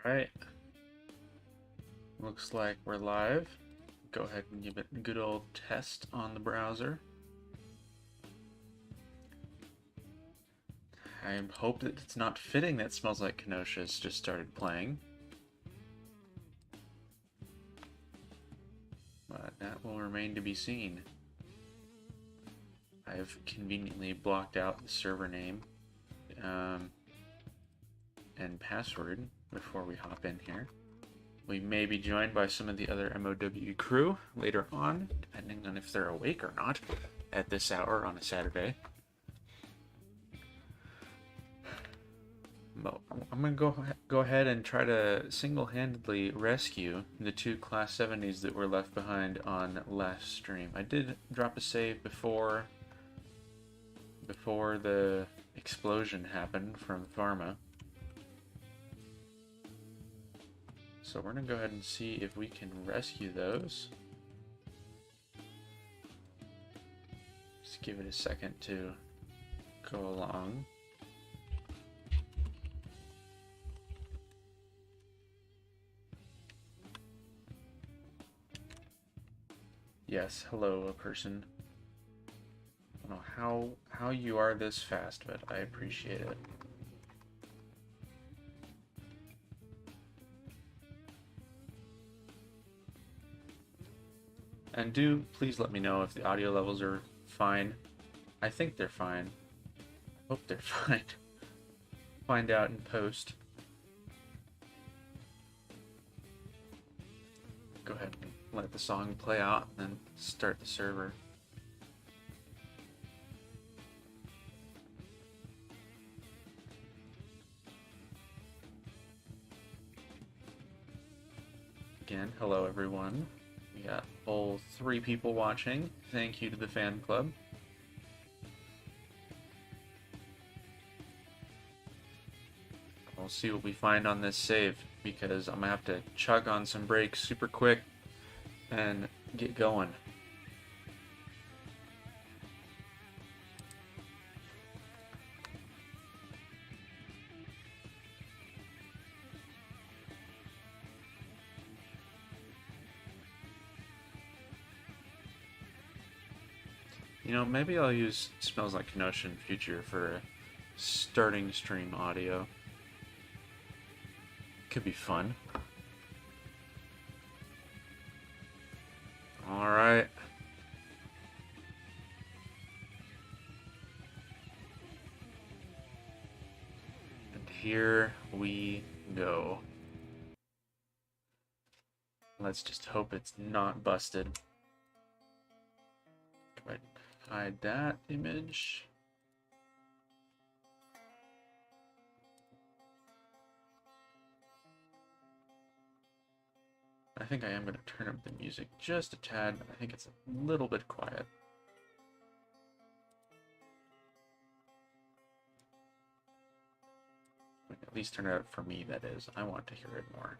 Alright, looks like we're live. Go ahead and give it a good old test on the browser. I hope that it's not fitting that Smells Like Kenosha's just started playing. But that will remain to be seen. I have conveniently blocked out the server name and password before we hop in here. We may be joined by some of the other MOW crew later on, depending on if they're awake or not at this hour on a Saturday. I'm going to go ahead and try to single-handedly rescue the two Class 70s that were left behind on last stream. I did drop a save before the explosion happened from Pharma. So we're going to go ahead and see if we can rescue those. Just give it a second to go along. Yes, hello, a person. I don't know how you are this fast, but I appreciate it. And do please let me know if the audio levels are fine. I think they're fine. I hope they're fine. Find out in post. Go ahead and let the song play out and then start the server. Again, hello everyone. We got all 3 people watching. Thank you to the fan club. We'll see what we find on this save, because I'm gonna have to chug on some brakes super quick and get going. You know, maybe I'll use Smells Like Kenosha in future for starting stream audio. Could be fun. Alright. And here we go. Let's just hope it's not busted. Go ahead and hide that image. I think I am going to turn up the music just a tad. I think it's a little bit quiet. At least turn it up for me, that is. I want to hear it more.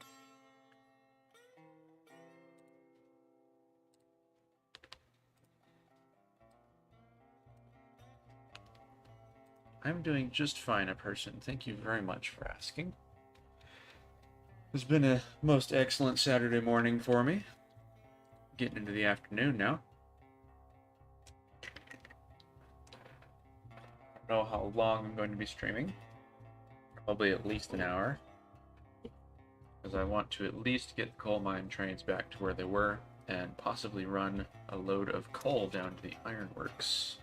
I'm doing just fine, a person. Thank you very much for asking. It's been a most excellent Saturday morning for me. Getting into the afternoon now. I don't know how long I'm going to be streaming. Probably at least an hour. Because I want to at least get the coal mine trains back to where they were and possibly run a load of coal down to the ironworks.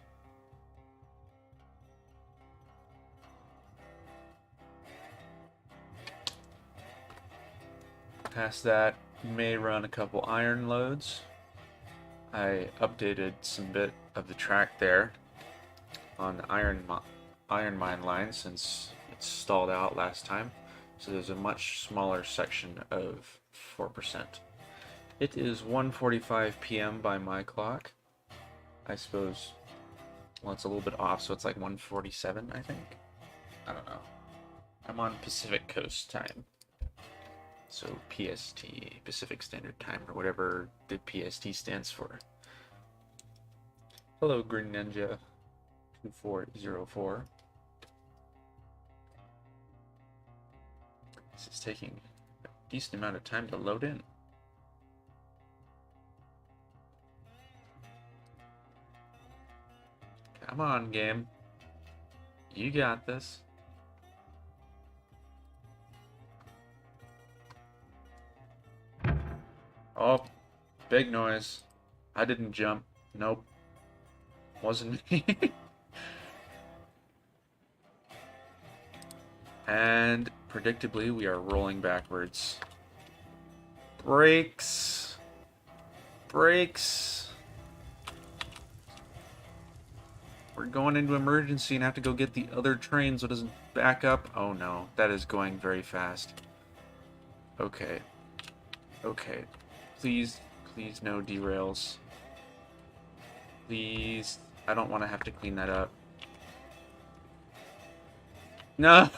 Past that, may run a couple iron loads. I updated some bit of the track there on the iron mine line since it's stalled out last time. So there's a much smaller section of 4%. It is 1:45 p.m. by my clock. I suppose, well, it's a little bit off, so it's like 1:47, I think. I don't know. I'm on Pacific Coast time. So PST, Pacific Standard Time, or whatever the PST stands for. Hello, Green Ninja 2404. This is taking decent amount of time to load in. Come on, game. You got this. Oh, big noise. I didn't jump. Nope. Wasn't me. And predictably, we are rolling backwards. Brakes. Brakes. We're going into emergency and have to go get the other train so it doesn't back up. Oh no, that is going very fast. Okay. Okay. Please, please no derails. Please. I don't want to have to clean that up. No!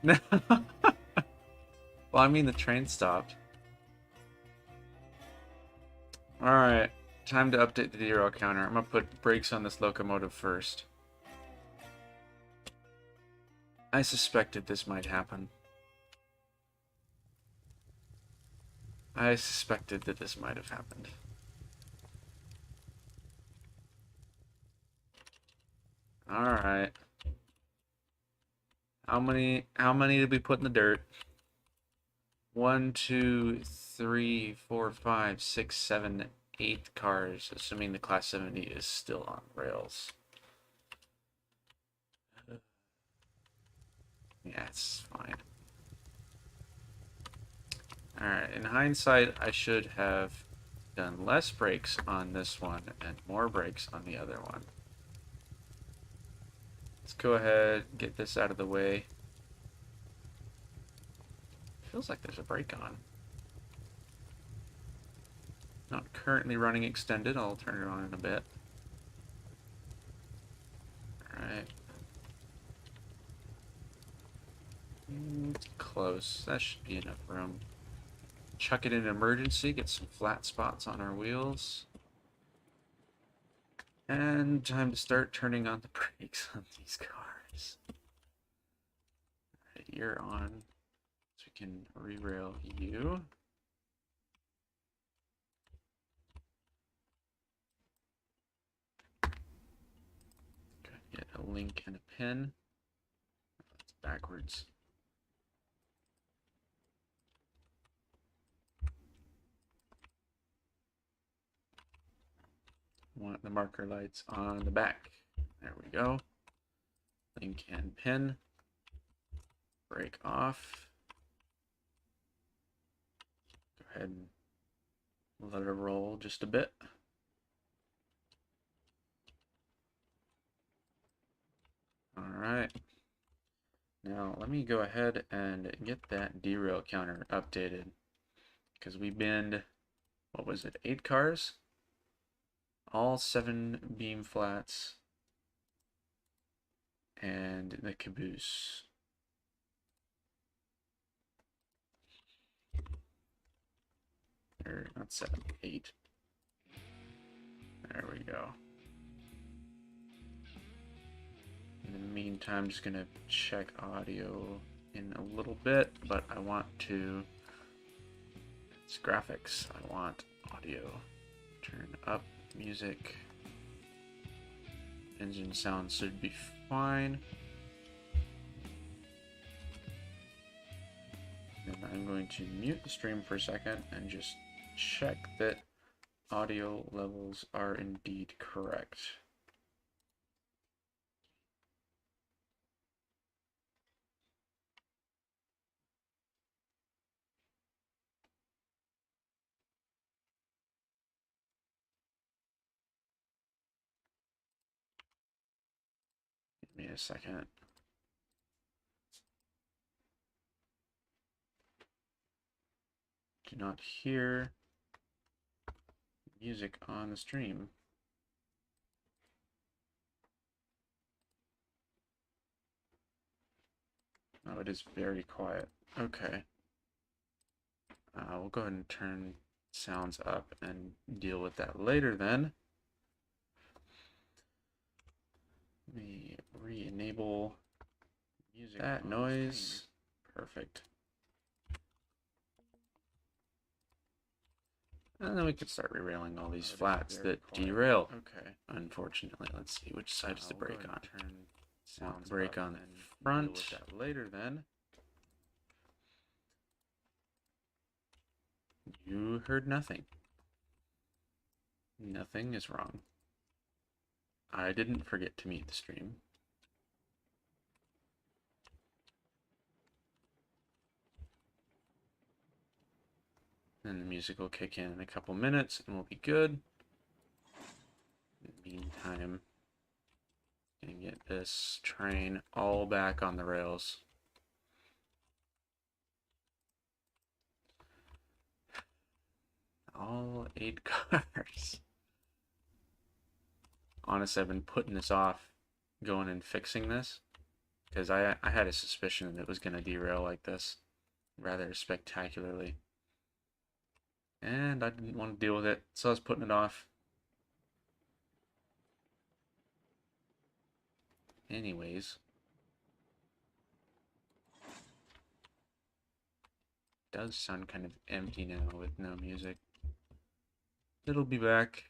No! Well, I mean the train stopped. Alright. Time to update the derail counter. I'm gonna put brakes on this locomotive first. I suspected this might happen. I suspected that this might have happened. Alright. How many did we put in the dirt? 1, 2, 3, 4, 5, 6, 7, 8 cars, assuming the Class 70 is still on rails. Yeah, it's fine. Alright, in hindsight, I should have done less brakes on this one and more brakes on the other one. Let's go ahead and get this out of the way. Feels like there's a brake on. Not currently running extended. I'll turn it on in a bit. Alright. Close. That should be enough room. Chuck it in emergency. Get some flat spots on our wheels. And time to start turning on the brakes on these cars. Alright, you're on. So we can re-rail you. Get a link and a pin. That's backwards. Want the marker lights on the back. There we go. Link and pin. Break off. Go ahead and let it roll just a bit. Alright. Now let me go ahead and get that derail counter updated. Because we binned, what was it, 8 cars? All 7 beam flats. And the caboose. Or not 7, 8. There we go. In the meantime, I'm just gonna check audio in a little bit, but I want to, it's graphics, I want audio. Turn up music. Engine sound should be fine. And I'm going to mute the stream for a second and just check that audio levels are indeed correct. Give me a second. Do not hear music on the stream. Oh, it is very quiet. Okay. We'll go ahead and turn sounds up and deal with that later then. Let me re-enable music. That noise. Perfect. And then we could start rerailing all these flats that derail. Okay. Unfortunately, let's see, which side is the brake on? Turn the brake on the front. Deal with that later then. You heard nothing. Nothing is wrong. I didn't forget to mute the stream. And the music will kick in a couple minutes and we'll be good. In the meantime, gonna get this train all back on the rails. All 8 cars. Honestly, I've been putting this off, going and fixing this, because I had a suspicion that it was going to derail like this rather spectacularly. And I didn't want to deal with it, so I was putting it off. Anyways. It does sound kind of empty now with no music. It'll be back.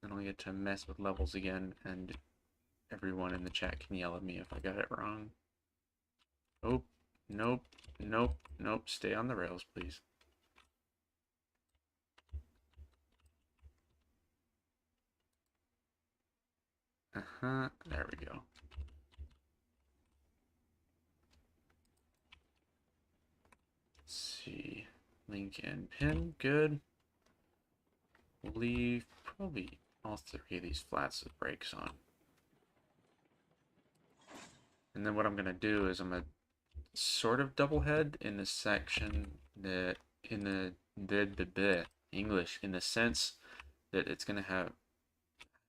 Then I'll get to mess with levels again, and everyone in the chat can yell at me if I got it wrong. Oh, nope, nope, nope. Stay on the rails, please. There we go. Let's see. Link and pin, good. We'll leave probably all 3 of these flats with brakes on. And then what I'm gonna do is I'm gonna sort of double head in the section that in the English, in the sense that it's gonna have,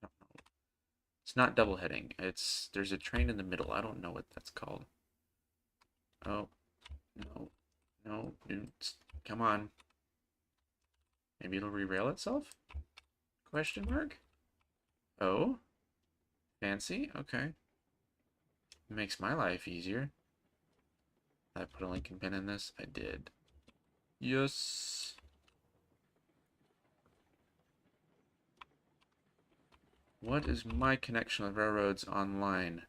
I don't know, it's not double heading, there's a train in the middle. I don't know what that's called. Oh, no, come on. Maybe it'll re-rail itself? Question mark? Oh, fancy, okay. Makes my life easier. Did I put a Lincoln pin in this? I did. Yes. What is my connection with Railroads Online?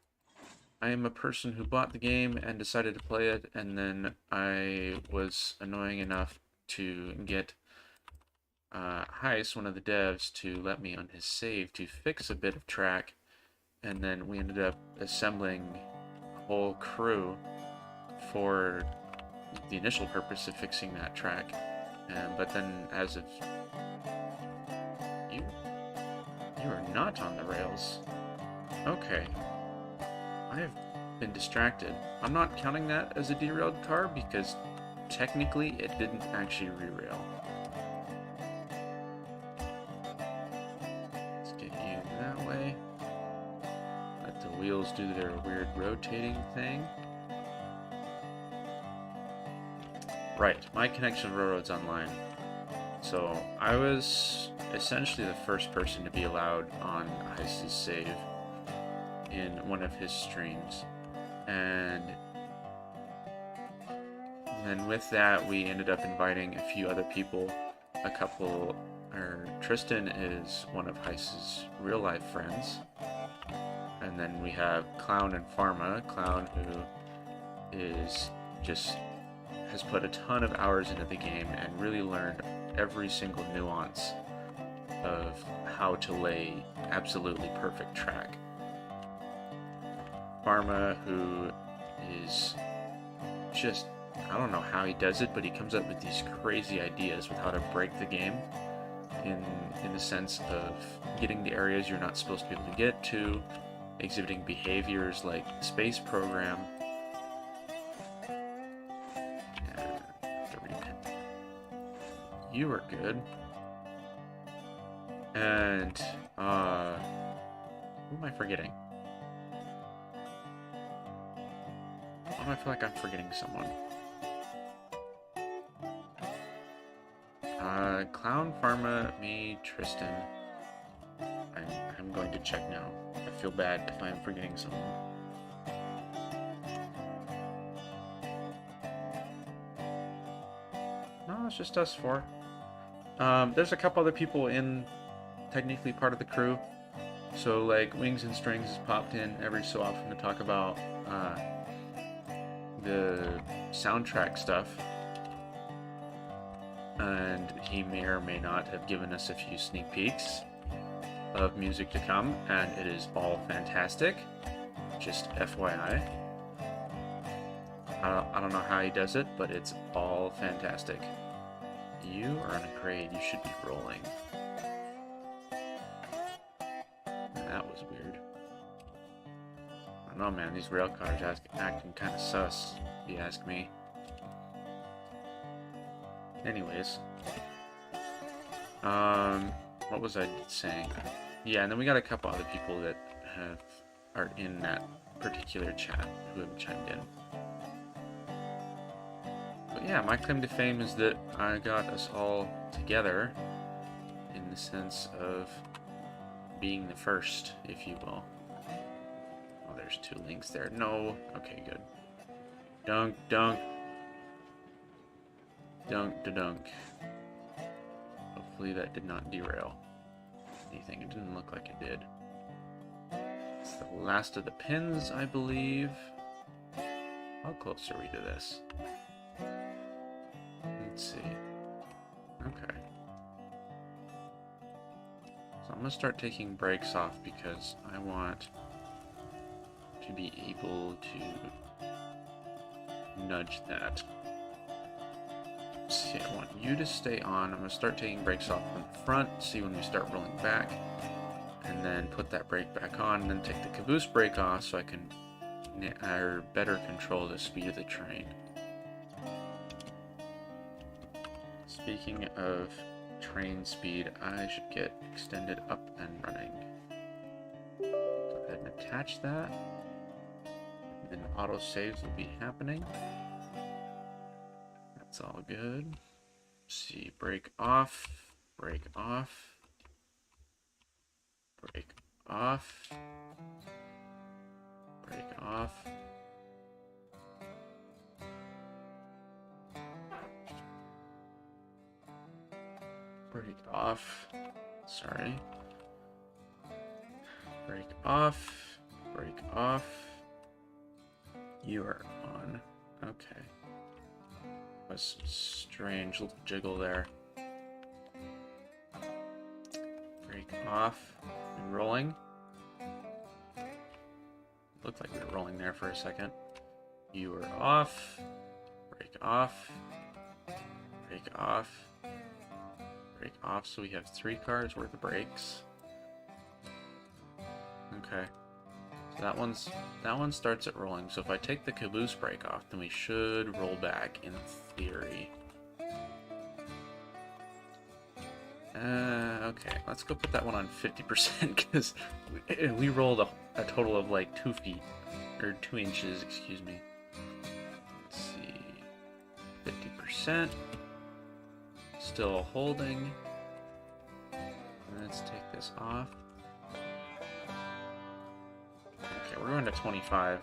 I am a person who bought the game and decided to play it, and then I was annoying enough to get Heist, one of the devs, to let me on his save to fix a bit of track, and then we ended up assembling a whole crew for the initial purpose of fixing that track. But then as of you are not on the rails. Okay. I have been distracted. I'm not counting that as a derailed car because technically it didn't actually re-rail. Let's get you that way. Let the wheels do their weird rotating thing. Right, my connection to Railroads Online. So I was essentially the first person to be allowed on Heist's save in one of his streams, and then with that we ended up inviting a few other people. Tristan is one of Heist's real life friends, and then we have Clown and Pharma. Clown, who has put a ton of hours into the game and really learned every single nuance of how to lay absolutely perfect track. Pharma, who is just, I don't know how he does it, but he comes up with these crazy ideas with how to break the game in the sense of getting to areas you're not supposed to be able to get to, exhibiting behaviors like the space program. You were good. And, who am I forgetting? Why do I feel like I'm forgetting someone? Clown, Pharma, me, Tristan. I'm going to check now. I feel bad if I'm forgetting someone. No, it's just us four. There's a couple other people in, technically part of the crew. So like Wings and Strings has popped in every so often to talk about the soundtrack stuff. And he may or may not have given us a few sneak peeks of music to come, and it is all fantastic. Just FYI. I don't know how he does it, but it's all fantastic. You are in a grade. You should be rolling. That was weird. I don't know, man. These rail cars acting kind of sus, if you ask me. Anyways. What was I saying? Yeah, and then we got a couple other people that are in that particular chat who have chimed in. But yeah, my claim to fame is that I got us all together in the sense of being the first, if you will. Oh, there's two links there. No. Okay, good. Dunk, dunk. Dunk, da-dunk. Hopefully that did not derail anything. It didn't look like it did. It's the last of the pins, I believe. How close are we to this? Let's see. Okay. So I'm going to start taking brakes off because I want to be able to nudge that. See, I want you to stay on. I'm going to start taking brakes off from the front, see when we start rolling back, and then put that brake back on, and then take the caboose brake off so I can better control the speed of the train. Speaking of train speed, I should get extended up and running. Go ahead and attach that. And then auto saves will be happening. That's all good. Let's see, brake off, brake off, brake off, brake off. Brake off. Sorry. Brake off. Brake off. You are on. Okay. Was some strange little jiggle there. Brake off. And rolling. Looked like we were rolling there for a second. You are off. Brake off. Brake off. Brake off, so we have 3 cars worth of brakes. Okay. So that one starts at rolling. So if I take the caboose brake off, then we should roll back in theory. Okay, let's go put that one on 50% because we rolled a total of like 2 feet or 2 inches, excuse me. Let's see, 50%. Still holding. Let's take this off. Okay, we're going to 25.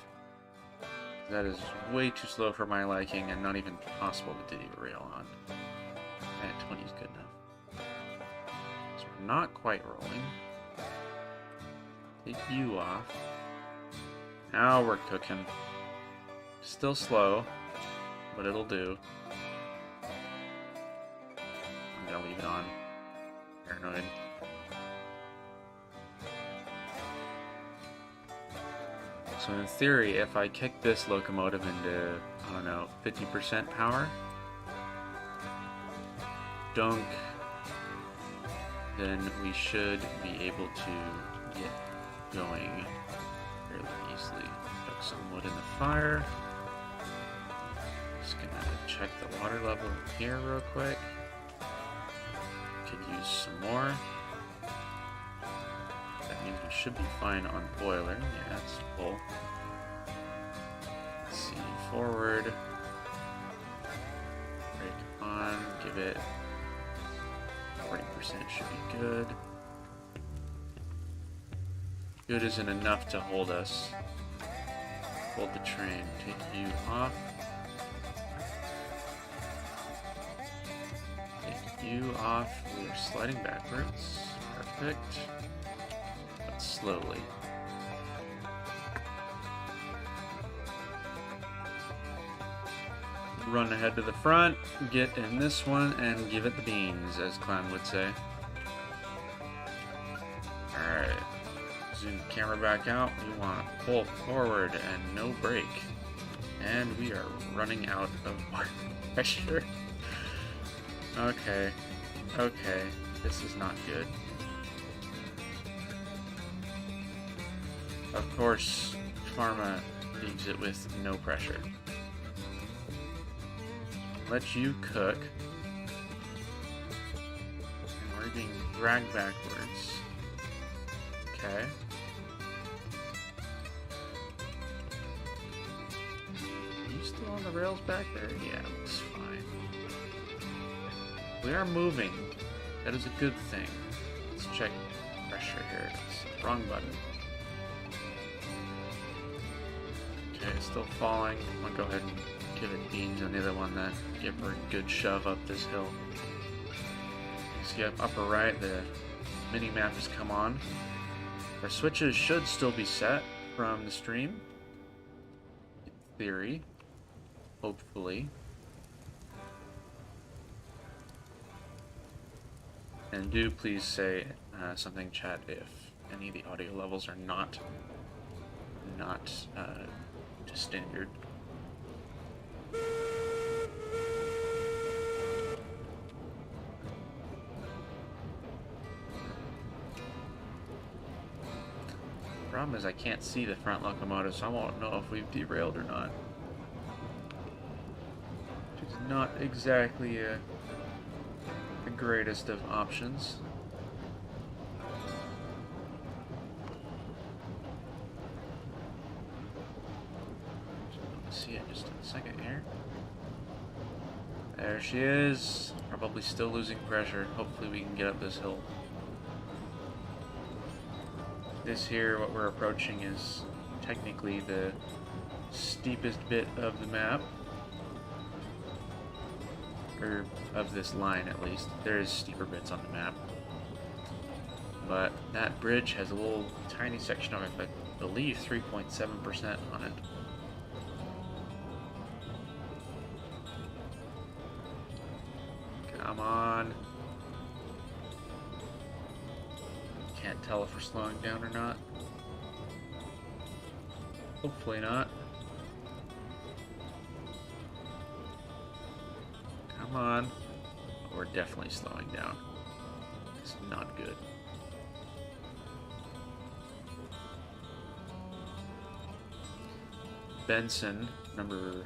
That is way too slow for my liking and not even possible to derail on. And 20 is good enough. So we're not quite rolling. Take you off. Now we're cooking. Still slow, but it'll do. I'm gonna leave it on. Paranoid. So in theory, if I kick this locomotive into, I don't know, 50% power, dunk, then we should be able to get going fairly easily. Put some wood in the fire. Just gonna check the water level here real quick. Could use some more. That means we should be fine on boiler. Yeah, it's full. Let's see, forward. Brake on, give it 40% should be good. Good isn't enough to hold us. Hold the train. Take you off. you off. We are sliding backwards. Perfect. But slowly. Run ahead to the front, get in this one, and give it the beans, as Clown would say. Alright. Zoom the camera back out. We want to pull forward and no brake. And we are running out of pressure. Okay. Okay. This is not good. Of course, Pharma leaves it with no pressure. Let you cook. And we're being dragged backwards. Okay. Are you still on the rails back there? Yeah, looks fine. We are moving. That is a good thing. Let's check pressure here. It's wrong button. Okay, it's still falling. I'm gonna go ahead and give it beans on the other one then. Give her a good shove up this hill. See up upper right, the mini map has come on. Our switches should still be set from the stream. In theory. Hopefully. And do please say something, chat, if any of the audio levels are not to standard. Problem is I can't see the front locomotive, so I won't know if we've derailed or not. Which is not exactly the greatest of options. See it just in a second here. There she is. Probably still losing pressure. Hopefully we can get up this hill. This here, what we're approaching, is technically the steepest bit of the map. Or of this line, at least. There is steeper bits on the map. But that bridge has a little tiny section of it, I believe 3.7% on it. Come on. Can't tell if we're slowing down or not. Hopefully not. Come on. Oh, we're definitely slowing down. It's not good. Benson, number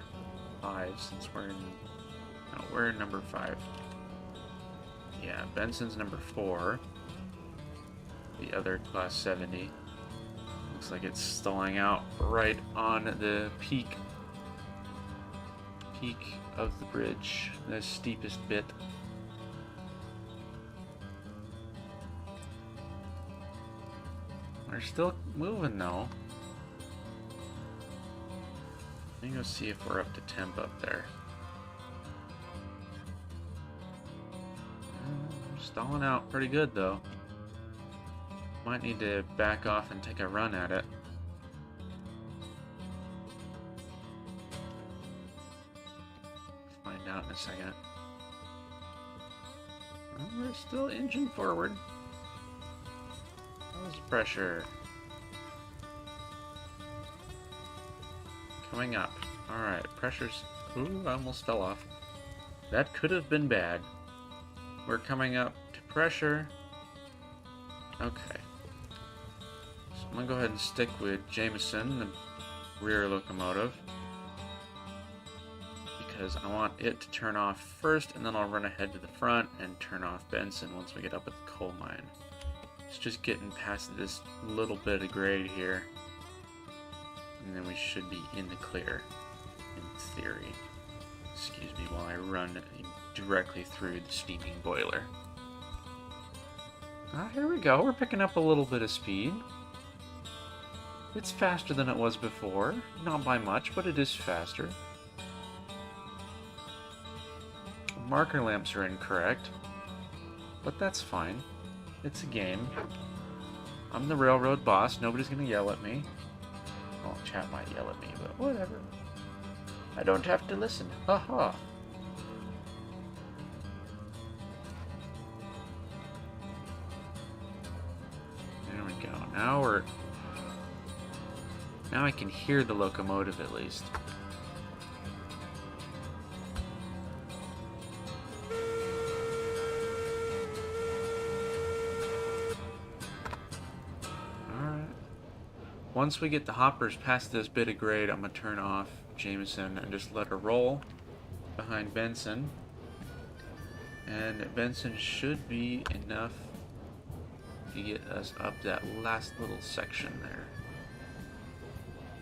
5, since we're in... No, we're in number 5. Yeah, Benson's number 4. The other class 70. Looks like it's stalling out right on the peak of the bridge, the steepest bit. We're still moving though. Let me go see if we're up to temp up there. Stalling out pretty good though. Might need to back off and take a run at it. Find out in a second. Well, we're still engine forward. How's the pressure? Coming up. Alright, pressure's... Ooh, I almost fell off. That could have been bad. We're coming up to pressure. Okay. So I'm gonna go ahead and stick with Jameson, the rear locomotive. Because I want it to turn off first, and then I'll run ahead to the front and turn off Benson once we get up at the coal mine. It's just getting past this little bit of grade here. And then we should be in the clear, in theory. Excuse me while I run directly through the steaming boiler. Ah, here we go. We're picking up a little bit of speed. It's faster than it was before. Not by much, but it is faster. Marker lamps are incorrect. but that's fine. It's a game. I'm the railroad boss. Nobody's gonna yell at me. Well, chat might yell at me, but whatever. I don't have to listen. Haha. There we go. Now I can hear the locomotive at least. Alright. Once we get the hoppers past this bit of grade, I'm going to turn off Jameson and just let her roll behind Benson. And Benson should be enough to get us up that last little section there.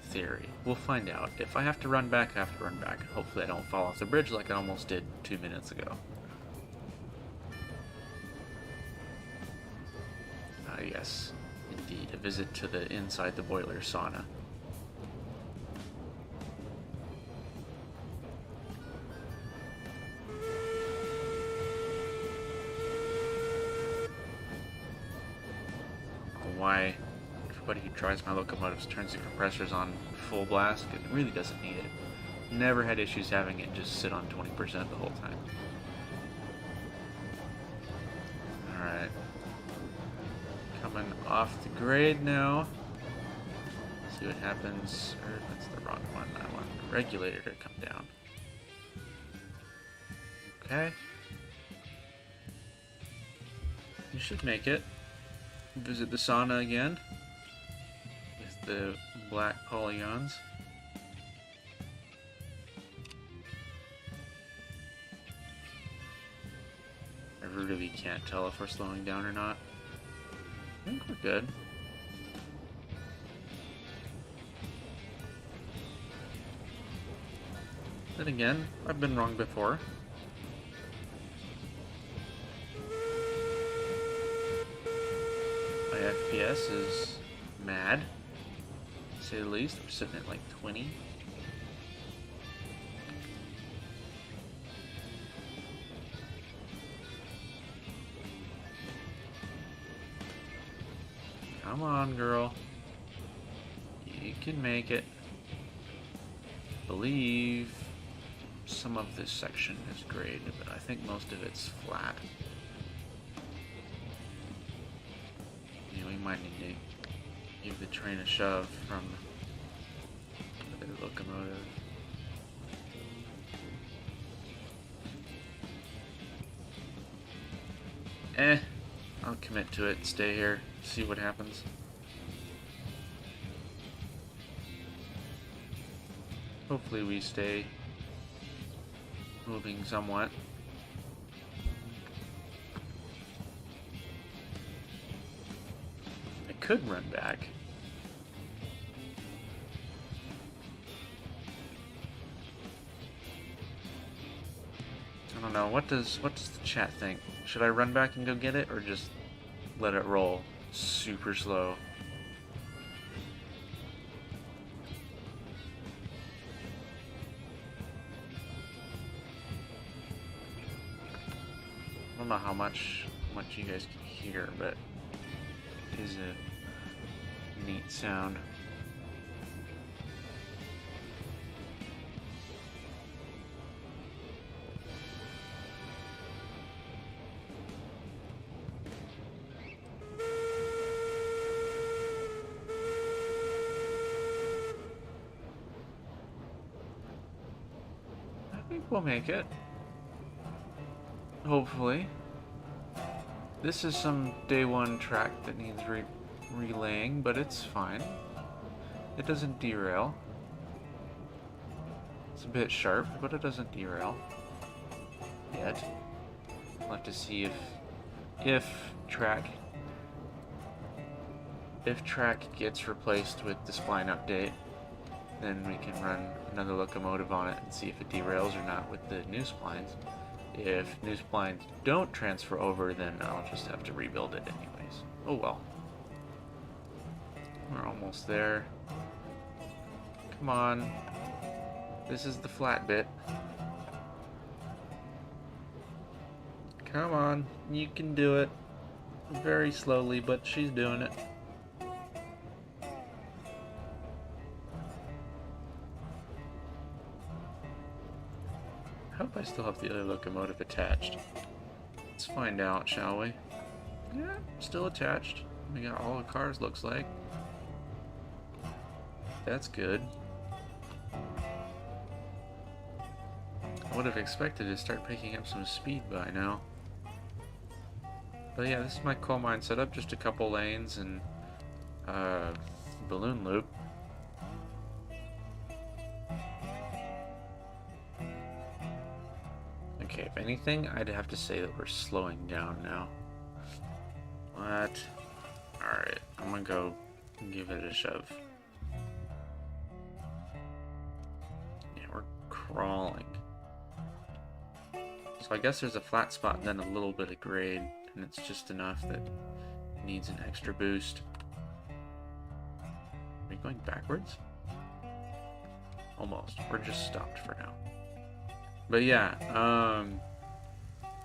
Theory. We'll find out. If I have to run back, I have to run back. Hopefully I don't fall off the bridge like I almost did 2 minutes ago. Yes, indeed. A visit to the inside the boiler sauna. Why everybody who drives my locomotives turns the compressors on full blast, because it really doesn't need it. Never had issues having it just sit on 20% the whole time. Alright. Coming off the grade now. See what happens. Or that's the wrong one. I want the regulator to come down. Okay. You should make it. Visit the sauna again with the black polygons. I really can't tell if we're slowing down or not. I think we're good. Then again, I've been wrong before. My FPS is mad, to say the least. We're sitting at like 20. Come on, girl. You can make it. Believe some of this section is graded, but I think most of it's flat. We might need to give the train a shove from the locomotive. I'll commit to it, stay here, see what happens. Hopefully we stay moving somewhat. Could run back. I don't know. What does the chat think? Should I run back and go get it, or just let it roll super slow? I don't know how much you guys can hear, but it is a neat sound. I think we'll make it. Hopefully. This is some day one track that needs relaying, but it's fine. It doesn't derail. It's a bit sharp, but it doesn't derail. Yet. We'll have to see if track gets replaced with the spline update, then we can run another locomotive on it and see if it derails or not with the new splines. If new splines don't transfer over, then I'll just have to rebuild it anyways. Oh well. We're almost there. Come on. This is the flat bit. Come on, you can do it. Very slowly, but she's doing it. I hope I still have the other locomotive attached. Let's find out, shall we? Yeah, still attached. We got all the cars, looks like. That's good. I would have expected to start picking up some speed by now. But yeah, this is my coal mine setup. Just a couple lanes and balloon loop. Okay, if anything, I'd have to say that we're slowing down now. What? Alright, I'm gonna go give it a shove. Yeah, we're crawling. So I guess there's a flat spot and then a little bit of grade, and it's just enough that it needs an extra boost. Are we going backwards? Almost. We're just stopped for now. But yeah,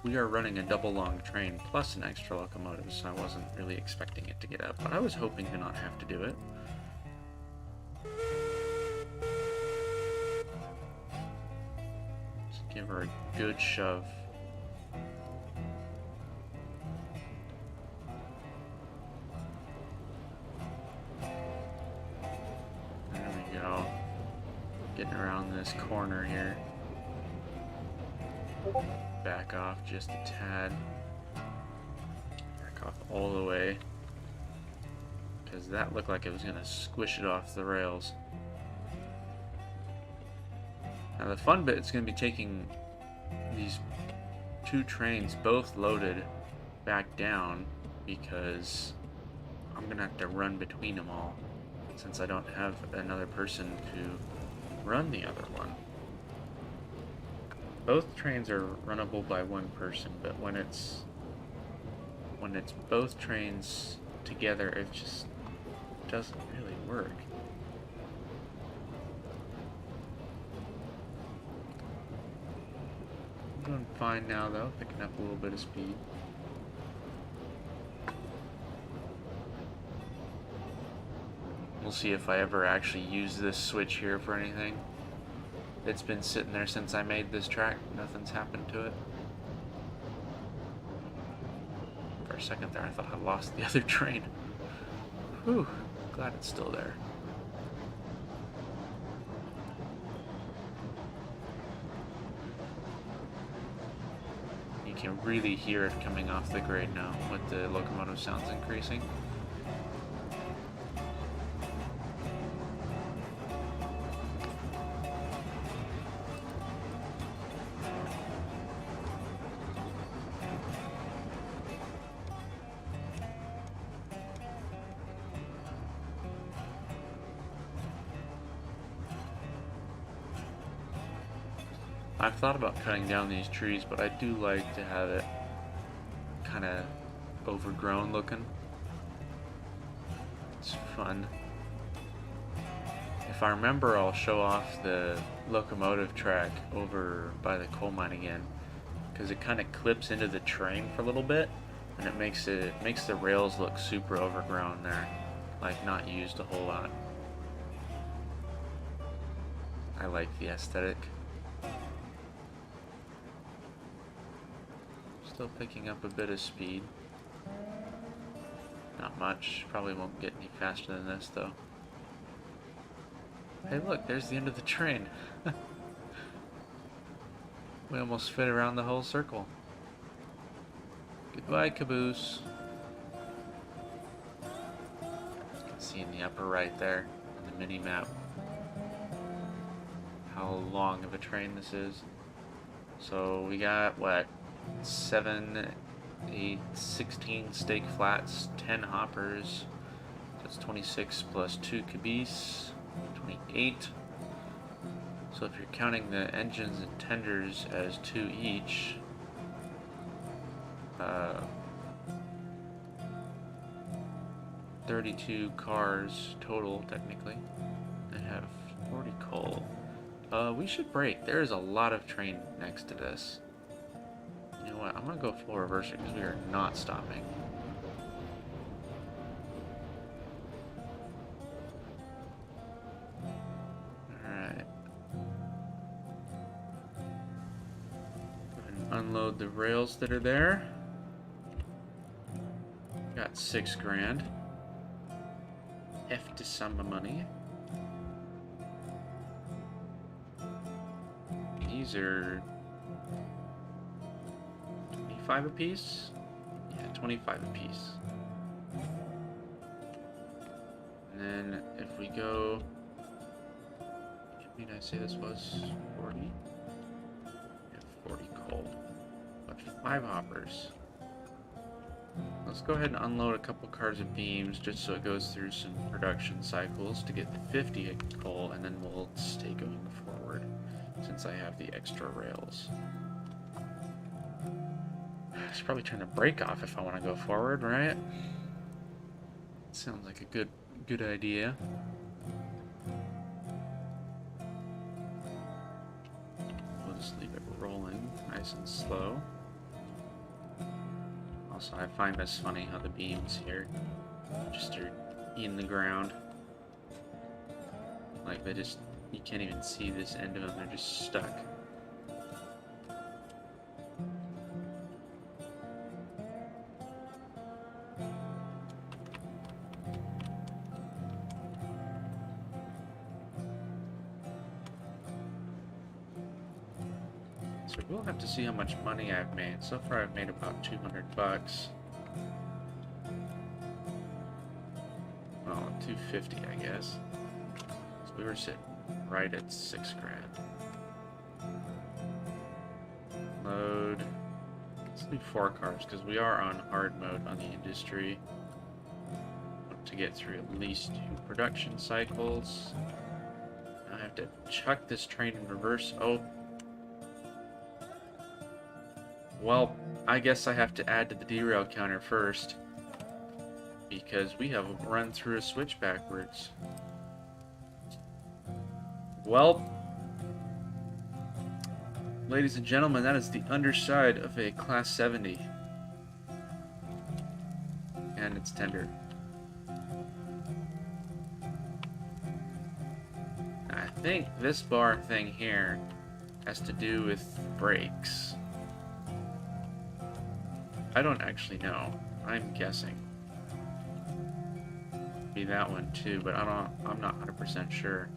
we are running a double long train plus an extra locomotive, so I wasn't really expecting it to get up, but I was hoping to not have to do it. Just give her a good shove. There we go. Getting around this corner here. Back off just a tad. Back off all the way. Because that looked like it was going to squish it off the rails. Now the fun bit is going to be taking these two trains both loaded back down, because I'm going to have to run between them all since I don't have another person to run the other one. Both trains are runnable by one person, but when it's both trains together, it just doesn't really work. I'm doing fine now though, picking up a little bit of speed. We'll see if I ever actually use this switch here for anything. It's been sitting there since I made this track. Nothing's happened to it. For a second there, I thought I lost the other train. Whew, glad it's still there. You can really hear it coming off the grade now with the locomotive sounds increasing. I've thought about cutting down these trees, but I do like to have it kind of overgrown looking. It's fun. If I remember, I'll show off the locomotive track over by the coal mine again, because it kind of clips into the train for a little bit, and it makes the rails look super overgrown there, like not used a whole lot. I like the aesthetic. Still picking up a bit of speed. Not much. Probably won't get any faster than this though. Hey look, there's the end of the train. We almost fit around the whole circle. Goodbye, caboose. You can see in the upper right there on the mini map how long of a train this is. So we got what? 7, 8, 16 stake flats, 10 hoppers. That's 26 plus 2 caboose, 28. So if you're counting the engines and tenders as 2 each, 32 cars total, technically. I have 40 coal. We should break. There is a lot of train next to this. You know what? I'm gonna go full reverse because we are not stopping. Alright. Go ahead and unload the rails that are there. Got 6 grand. Hefty sum of money. These are 25 a piece? Yeah, 25 a piece. And then if we go, what did I say this was? 40? Yeah, 40 coal. But 5 hoppers. Let's go ahead and unload a couple cars of beams just so it goes through some production cycles to get the 50 coal, and then we'll stay going forward since I have the extra rails. I should probably turn the brake off if I want to go forward, right? Sounds like a good idea. We'll just leave it rolling nice and slow. Also, I find this funny how the beams here just are in the ground. Like they just, you can't even see this end of them, they're just stuck. So we'll have to see how much money I've made. So far I've made about 200 bucks. Well, 250 I guess. So we were sitting right at 6 grand. Load. Let's do 4 cars because we are on hard mode on the industry. To get through at least 2 production cycles. Now I have to chuck this train in reverse. Oh. Well, I guess I have to add to the derail counter first, because we have run through a switch backwards. Well, ladies and gentlemen, that is the underside of a Class 70. And it's tender. I think this bar thing here has to do with brakes. I don't actually know. I'm guessing. Be that one too, but I'm not 100% sure.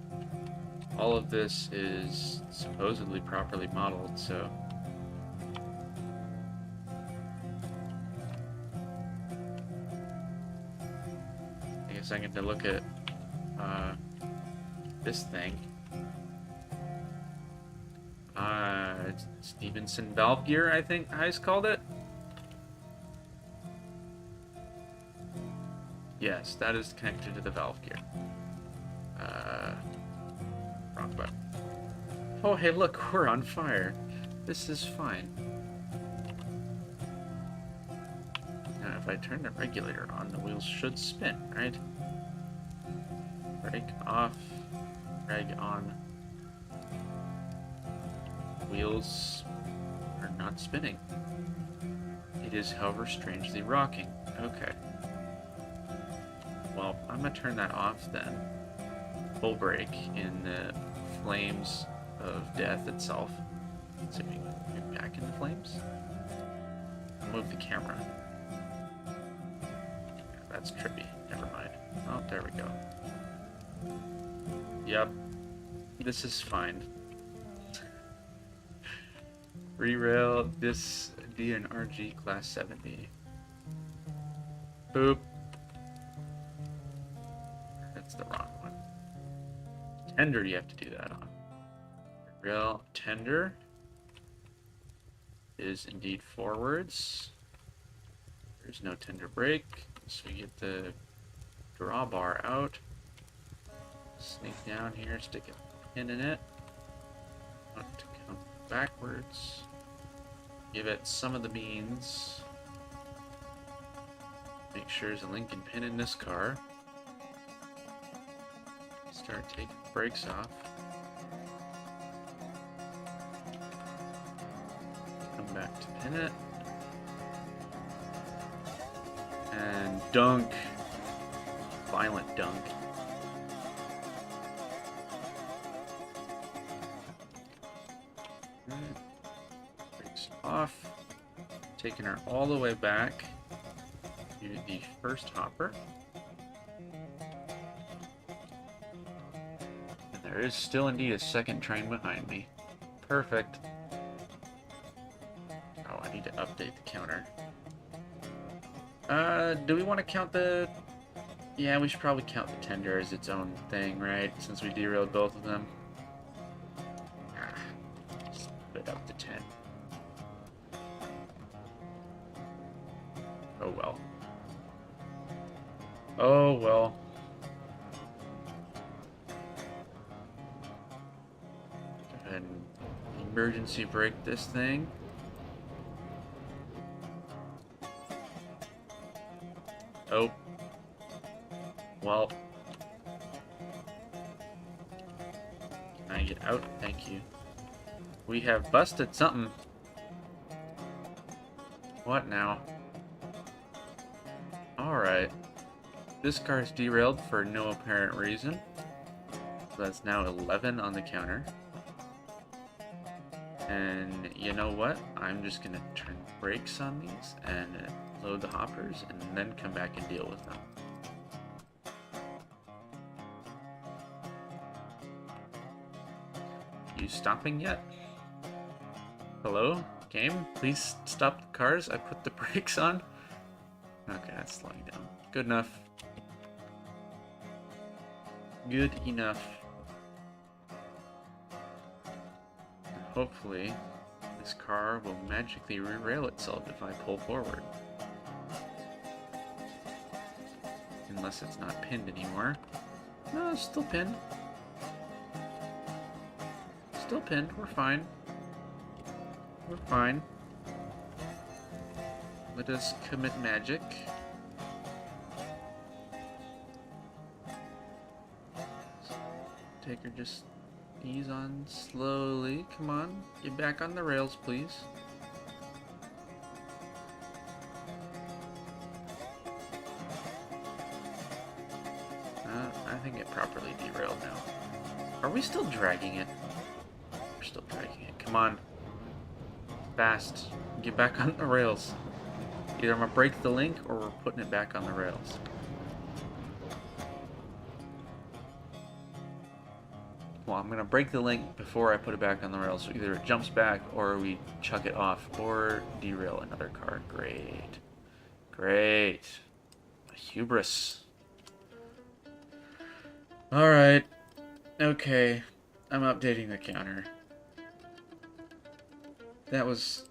All of this is supposedly properly modeled, so I guess I get to look at this thing. Stevenson valve gear, I think Heist called it. Yes, that is connected to the valve gear. Wrong button. Oh, hey, look, we're on fire. This is fine. Now, if I turn the regulator on, the wheels should spin, right? Brake off, reg on. Wheels are not spinning. It is, however, strangely rocking. Okay. Well, I'm gonna turn that off then. Full brake in the flames of death itself. Let's see if we can get back into flames. Move the camera. That's trippy. Never mind. Oh, there we go. Yep. This is fine. Rerail this DNRG Class 70. Boop. That's the wrong one. Tender you have to do that on. Rail tender is indeed forwards. There's no tender brake, so we get the drawbar out. Sneak down here, stick a pin in it. Want to come backwards. Give it some of the beans. Make sure there's a Lincoln pin in this car. Start taking the brakes off. Come Come back to pin it. And dunk. Violent dunk. Brakes off. Taking her all the way back to the first hopper. And there is still indeed a second train behind me. Perfect. Oh, I need to update the counter. Do we want to count the... Yeah, we should probably count the tender as its own thing, right? Since we derailed both of them. Split up to 10. Oh well. Oh well. Go ahead and emergency brake this thing. Oh. Well. Can I get out? Thank you. We have busted something. What now? Alright. This car is derailed for no apparent reason. So that's now 11 on the counter. And you know what? I'm just gonna turn brakes on these and load the hoppers and then come back and deal with them. You stopping yet? Hello? Game? Please stop the cars. I put the brakes on. Okay, that's slowing down. Good enough. Good enough. And hopefully, this car will magically re-rail itself if I pull forward. Unless it's not pinned anymore. No, it's still pinned. Still pinned. We're fine. We're fine. Let us commit magic. Take her, just ease on slowly. Come on, get back on the rails, please. I think it properly derailed now. Are we still dragging it? We're still dragging it. Come on. Fast. Get back on the rails. Either I'm gonna break the link or we're putting it back on the rails. Well, I'm gonna break the link before I put it back on the rails. So either it jumps back or we chuck it off or derail another car. Great. Great. Hubris. Alright. Okay. I'm updating the counter. That was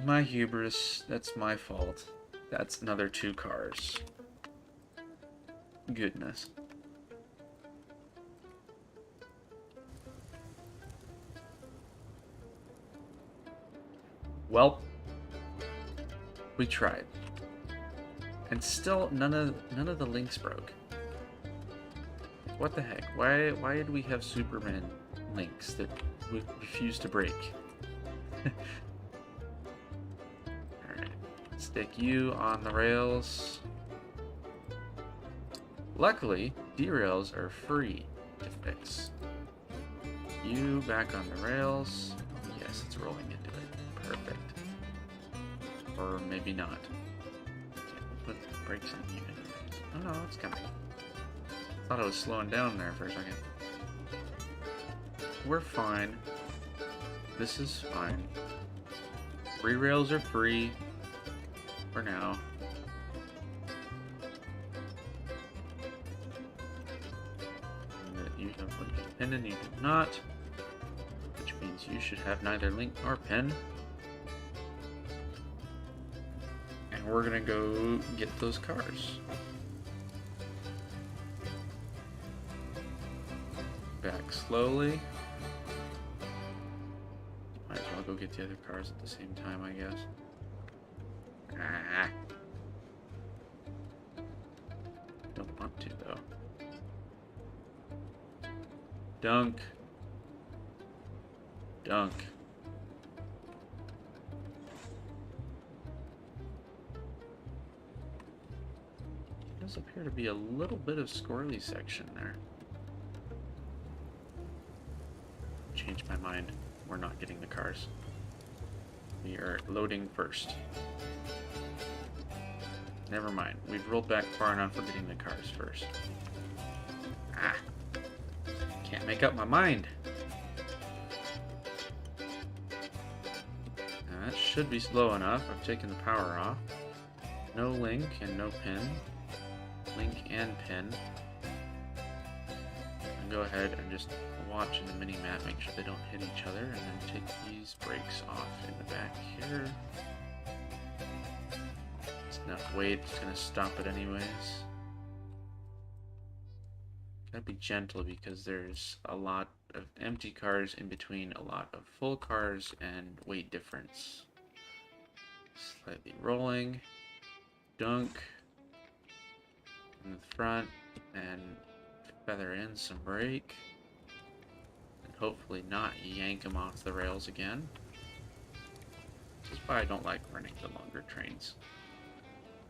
my hubris. That's my fault. That's another 2 cars. Goodness. Well, we tried. And still none of the links broke. What the heck? Why did we have Superman links that we refuse to break? Alright. Stick you on the rails. Luckily, derails are free to fix. You back on the rails. Yes, it's rolling into it. Perfect. Or maybe not. Okay, we'll put the brakes on you. Oh no, it's coming. Thought I was slowing down there for a second. We're fine. This is fine. Re-rails are free. For now. You have link and pin and you do not. Which means you should have neither link nor pin. And we're gonna go get those cars. Back slowly. Might as well go get the other cars at the same time, I guess. Ah. Don't want to, though. Dunk. Dunk. does appear to be a little bit of squirrely section there. Changed my mind. We're not getting the cars. We are loading first. Never mind. We've rolled back far enough for getting the cars first. Ah! Can't make up my mind. Now that should be slow enough. I've taken the power off. No link and no pin. Link and pin. And go ahead and just watch in the mini-map, make sure they don't hit each other, and then take these brakes off in the back here. It's enough weight, it's gonna stop it anyways. Gotta be gentle because there's a lot of empty cars in between a lot of full cars and weight difference. Slightly rolling. Dunk in the front and feather in some brake. And hopefully not yank them off the rails again. This is why I don't like running the longer trains.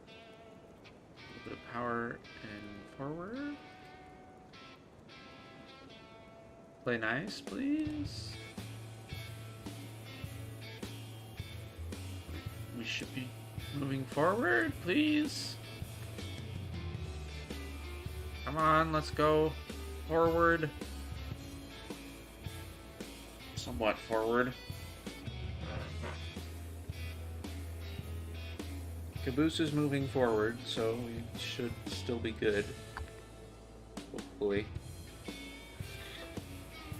A little bit of power and forward. Play nice, please. We should be moving forward, please. Come on, let's go forward. Somewhat forward. Caboose is moving forward, so we should still be good. Hopefully.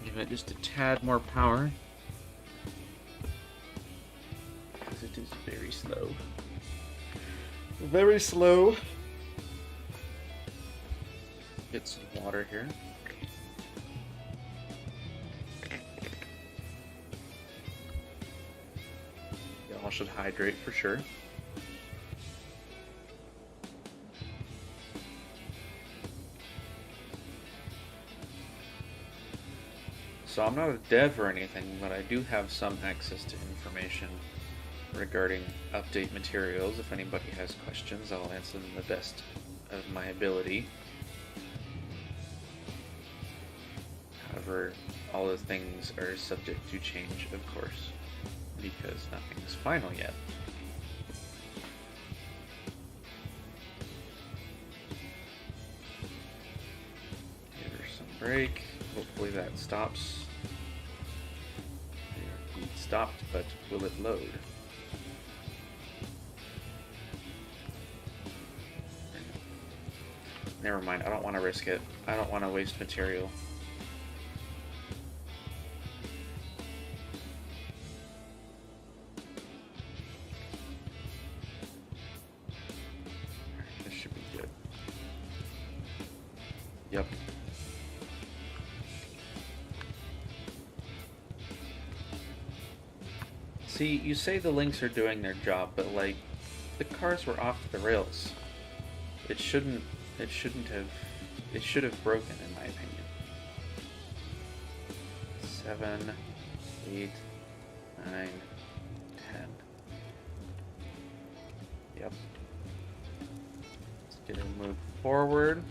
Give it just a tad more power. Because it is very slow. Very slow. Get some water here. Y'all should hydrate for sure. So I'm not a dev or anything, but I do have some access to information regarding update materials. If anybody has questions, I'll answer them the best of my ability. However, all the things are subject to change, of course, because nothing is final yet. Give her some brake. Hopefully that stops. It stopped, but will it load? Never mind, I don't want to risk it. I don't want to waste material. This should be good. Yep. See, you say the links are doing their job, but like, the cars were off the rails. It should have broken, in my opinion. 7, 8, 9, 10. Yep. Let's get it moved forward.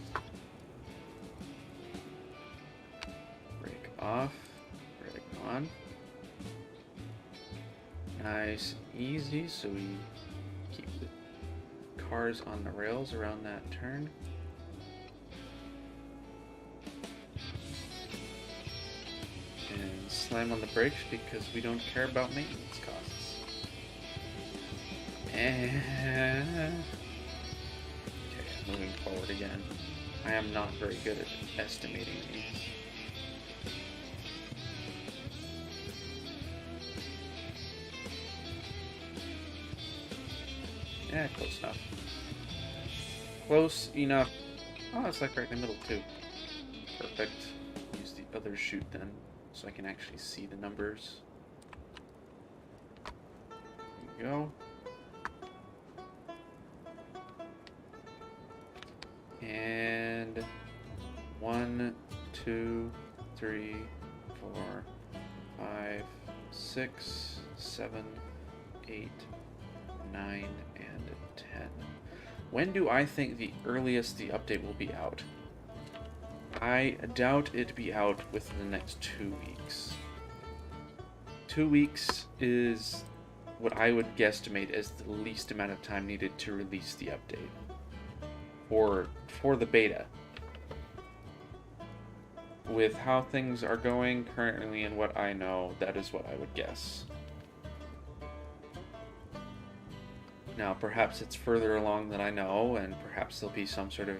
Brake off. Brake on. Nice and easy, so we keep the cars on the rails around that turn. And slam on the brakes because we don't care about maintenance costs. And okay, moving forward again. I am not very good at estimating these. Yeah, close enough. Close enough. Oh, it's like right in the middle too. Perfect. Use the other chute then, so I can actually see the numbers. There you go. And 1, 2, 3, 4, 5, 6, 7, 8, 9, and 10. When do I think the earliest the update will be out? I doubt it'd be out within the next 2 weeks. 2 weeks is what I would guesstimate as the least amount of time needed to release the update. For the beta. With how things are going currently and what I know, that is what I would guess. Now, perhaps it's further along than I know, and perhaps there'll be some sort of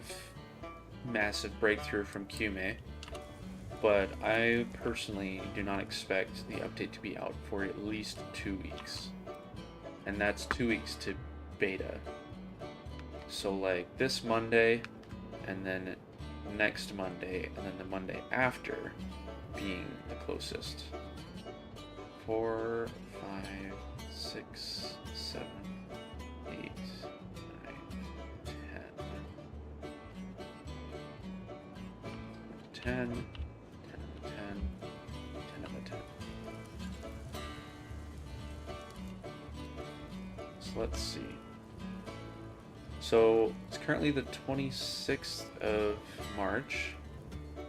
massive breakthrough from QMA, but I personally do not expect the update to be out for at least 2 weeks. And that's 2 weeks to beta. So like this Monday, and then next Monday, and then the Monday after being the closest. 4, 5, 6, 7, 8, 9, 10. 10 out of 10, 10 out of 10. So let's see. So it's currently the 26th of March.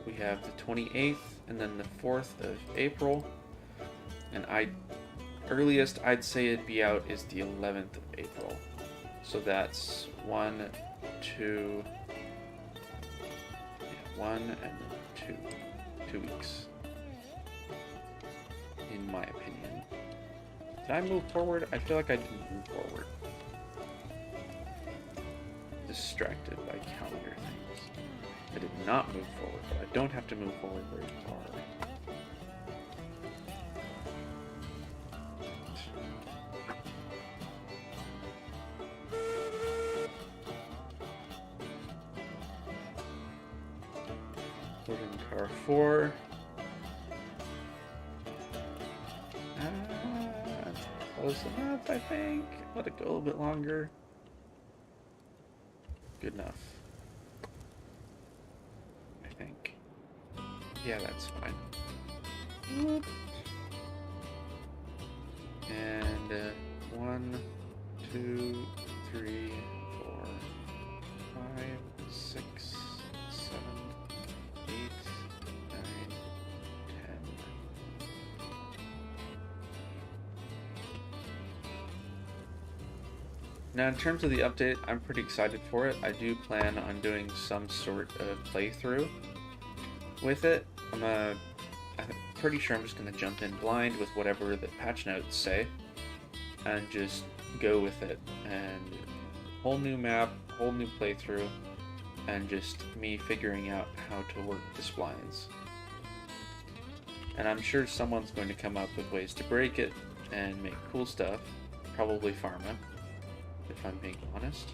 We have the 28th and then the 4th of April. And earliest I'd say it'd be out is the 11th of April. So that's 1, 2, 1 and then 2 weeks. In my opinion. Did I move forward? I feel like I didn't move forward. Distracted by calendar things. I did not move forward, but I don't have to move forward very far. Loading car 4. Close enough, I think. Let it go a little bit longer. Good enough. I think. Yeah, that's fine. And 1, 2, 3, 4, 5, 6, 7, 8, 9, 10. Now, in terms of the update, I'm pretty excited for it. I do plan on doing some sort of playthrough with it. I'm pretty sure I'm just going to jump in blind with whatever the patch notes say and just go with it. And whole new map, whole new playthrough, and just me figuring out how to work the splines. And I'm sure someone's going to come up with ways to break it and make cool stuff, probably Pharma, if I'm being honest.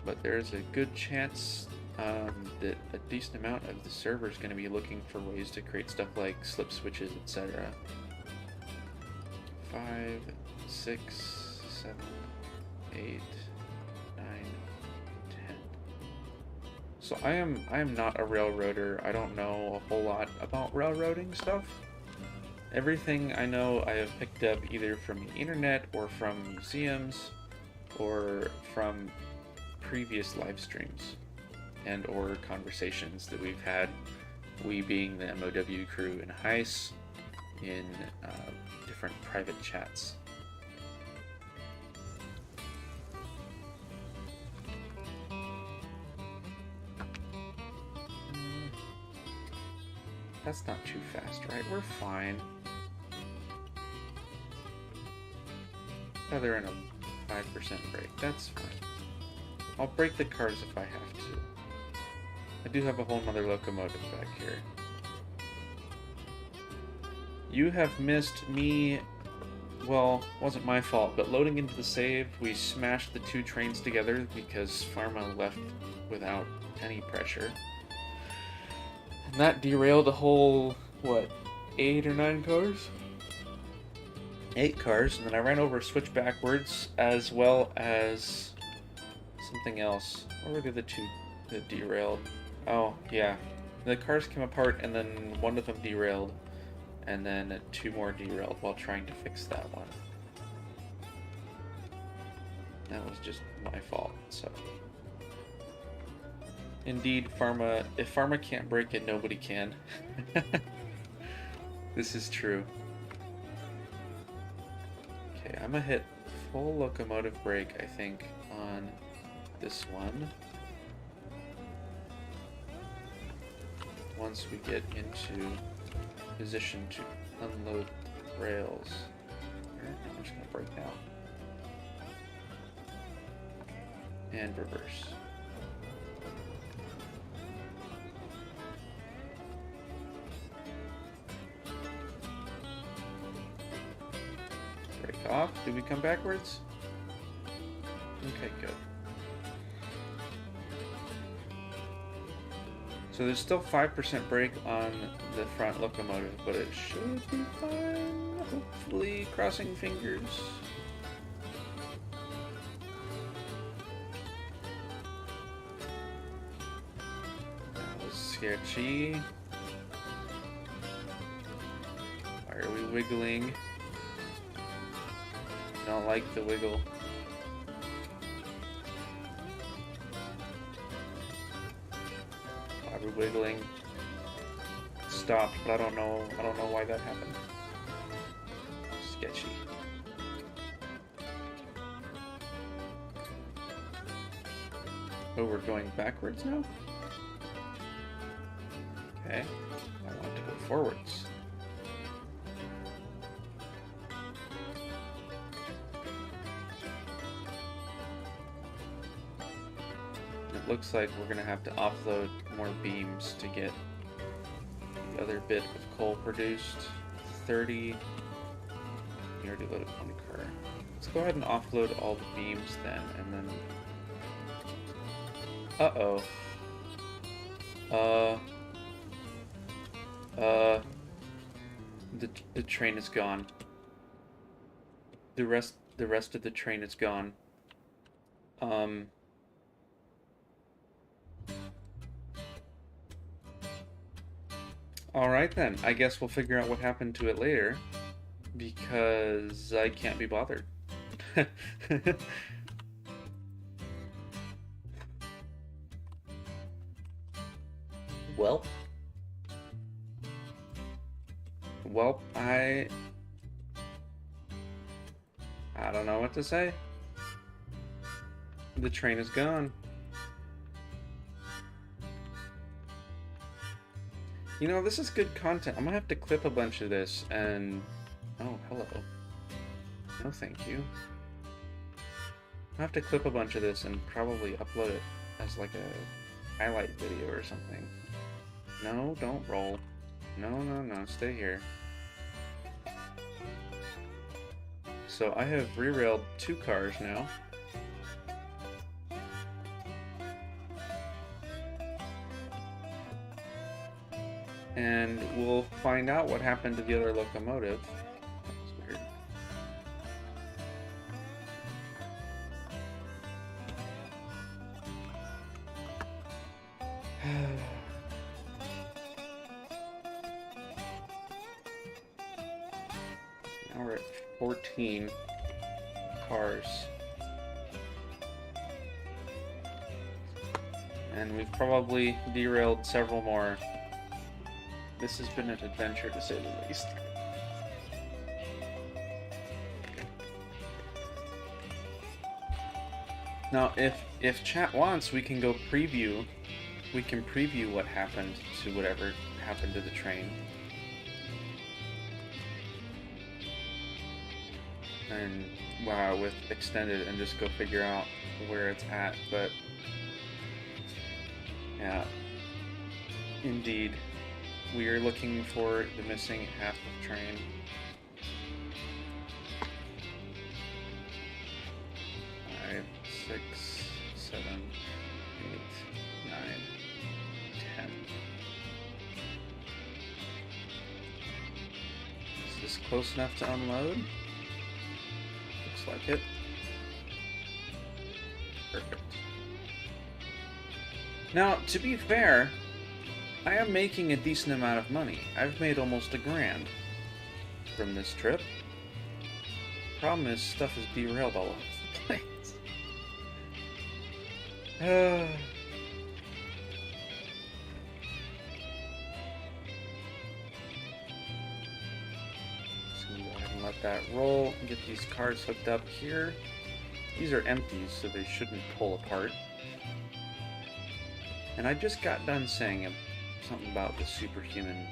But there's a good chance that a decent amount of the server is going to be looking for ways to create stuff like slip switches, etc. 5, 6, 7, 8, 9, 10. So I am not a railroader. I don't know a whole lot about railroading stuff. Everything I know I have picked up either from the internet or from museums or from previous live streams and or conversations that we've had, we being the MOW crew in Heis, in different private chats. That's not too fast, right? We're fine. Oh, they're in a 5% break. That's fine. I'll break the cars if I have to. I do have a whole nother locomotive back here. You have missed me. Well, wasn't my fault, but loading into the save, we smashed the 2 trains together because Pharma left without any pressure. And that derailed a whole, what, 8 or 9 cars? 8 cars, and then I ran over a switch backwards, as well as something else. What were the other 2 that derailed? Oh, yeah. The cars came apart, and then one of them derailed, and then 2 more derailed while trying to fix that one. That was just my fault, so. Indeed, Pharma, if Pharma can't break it, nobody can. This is true. Okay, I'm gonna hit full locomotive brake, I think, on this one. Once we get into position to unload the rails. I'm just gonna brake now. And reverse. Brake off. Do we come backwards? Okay, good. So there's still 5% brake on the front locomotive, but it should be fine. Hopefully, crossing fingers. That was sketchy. Why are we wiggling? Don't like the wiggle. Why are we wiggling? Stopped, but I don't know why that happened. Sketchy. Oh, we're going backwards now? Okay. I want to go forwards. It looks like we're gonna have to offload more beams to get the other bit of coal produced. 30. We already loaded one car. Let's go ahead and offload all the beams then, and then. Uh-oh. The train is gone. The rest of the train is gone. Alright then, I guess we'll figure out what happened to it later, because I can't be bothered. Well, I don't know what to say. The train is gone. You know, this is good content. I'm gonna have to clip a bunch of this and... Oh, hello. No, thank you. I'll have to clip a bunch of this and probably upload it as like a highlight video or something. No, don't roll. No, stay here. So I have re-railed 2 cars now. And we'll find out what happened to the other locomotive. That was weird. Now we're at 14 cars. And we've probably derailed several more. This has been an adventure, to say the least. Now, if chat wants, we can go preview. We can preview what happened to whatever happened to the train. And wow, with extended, and just go figure out where it's at. But yeah, indeed. We are looking for the missing half of train. Five, 6, 7, 8, 9, 10. Is this close enough to unload? Looks like it. Perfect. Now, to be fair, I am making a decent amount of money. I've made almost $1,000 from this trip. Problem is, stuff is derailed all over the place. So go ahead and let that roll. Get these cars hooked up here. These are empties, so they shouldn't pull apart. And I just got done saying something about the superhuman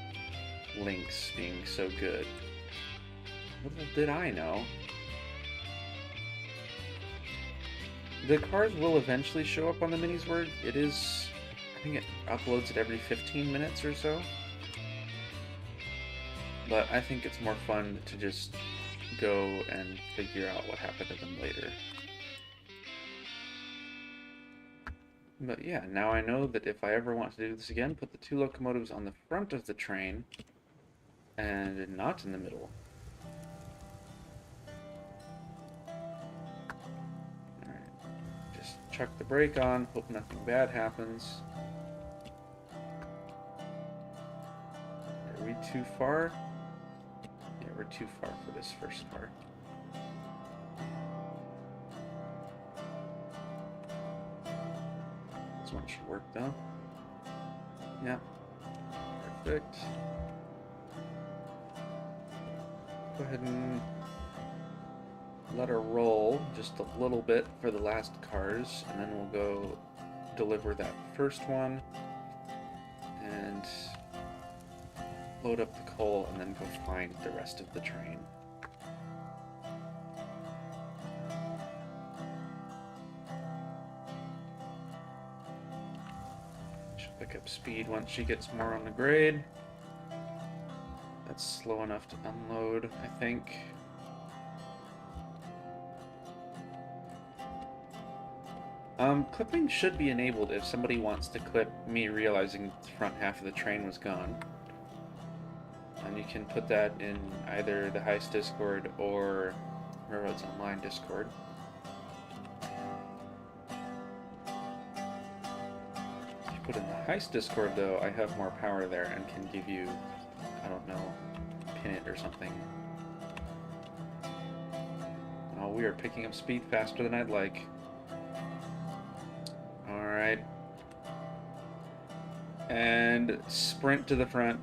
links being so good. Little did I know. The cars will eventually show up on the minis word. It is, I think it uploads it every 15 minutes or so. But I think it's more fun to just go and figure out what happened to them later. But yeah, now I know that if I ever want to do this again, put the 2 locomotives on the front of the train and not in the middle. Alright, just chuck the brake on, hope nothing bad happens. Are we too far? Yeah, we're too far for this first part. This one should work though. Yeah. Perfect. Go ahead and let her roll just a little bit for the last cars, and then we'll go deliver that first one and load up the coal and then go find the rest of the train. She'll pick up speed once she gets more on the grade. That's slow enough to unload, I think. Clipping should be enabled if somebody wants to clip me realizing the front half of the train was gone. And you can put that in either the Heist Discord or Railroads Online Discord. If you put in the Heist Discord, though, I have more power there and can give you, I don't know, pin it or something. Oh, we are picking up speed faster than I'd like. Alright. And sprint to the front,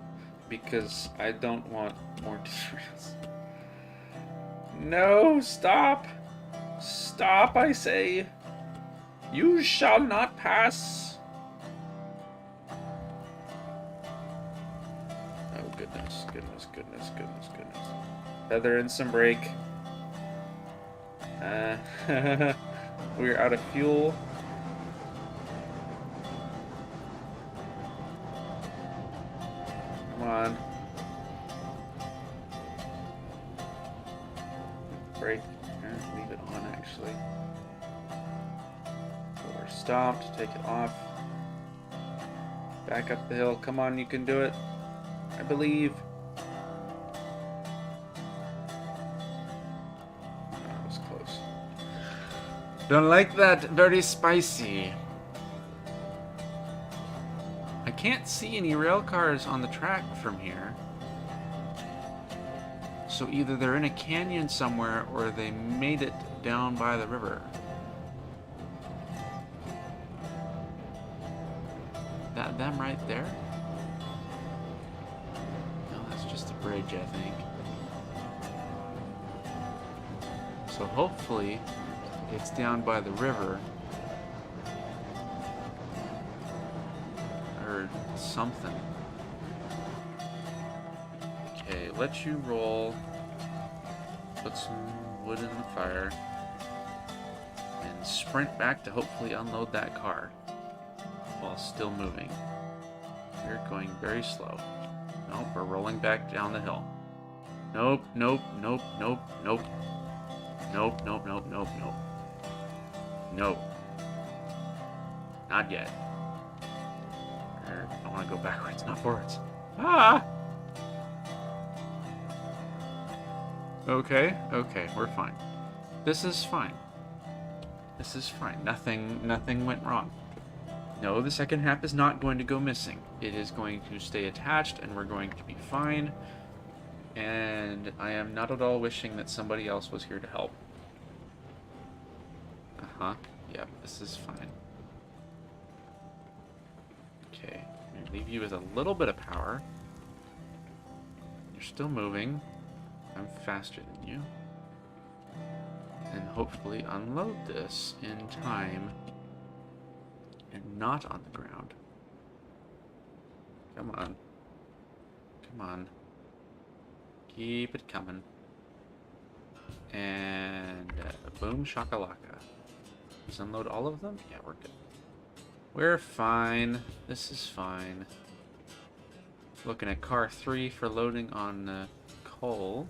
because I don't want more derails. No, stop! Stop, I say! You shall not pass! Oh, goodness, goodness, goodness, goodness, goodness. Feather in some brake. We're out of fuel. Come on. Brake. Leave it on, actually. So we're stopped. Take it off. Back up the hill. Come on, you can do it. I believe. That was close. Don't like that. Very spicy. I can't see any rail cars on the track from here. So either they're in a canyon somewhere or they made it down by the river. That them right there? No, that's just a bridge, I think. So hopefully it's down by the river. Or something. Okay, let you roll. Put some wood in the fire. And sprint back to hopefully unload that car. While still moving. We're going very slow. Nope, we're rolling back down the hill. Nope, nope, nope, nope, nope. Nope, nope, nope, nope, nope. Nope. Not yet. I want to go backwards, not forwards. Ah! Okay, okay, we're fine. This is fine. This is fine. Nothing went wrong. No, the second half is not going to go missing. It is going to stay attached, and we're going to be fine. And I am not at all wishing that somebody else was here to help. Uh-huh. Yep, this is fine. Okay, I'm gonna leave you with a little bit of power. You're still moving. I'm faster than you. And hopefully unload this in time and not on the ground. Come on. Come on. Keep it coming. And boom shakalaka. Let's unload all of them? Yeah, we're good. We're fine. This is fine. Looking at car 3 for loading on coal.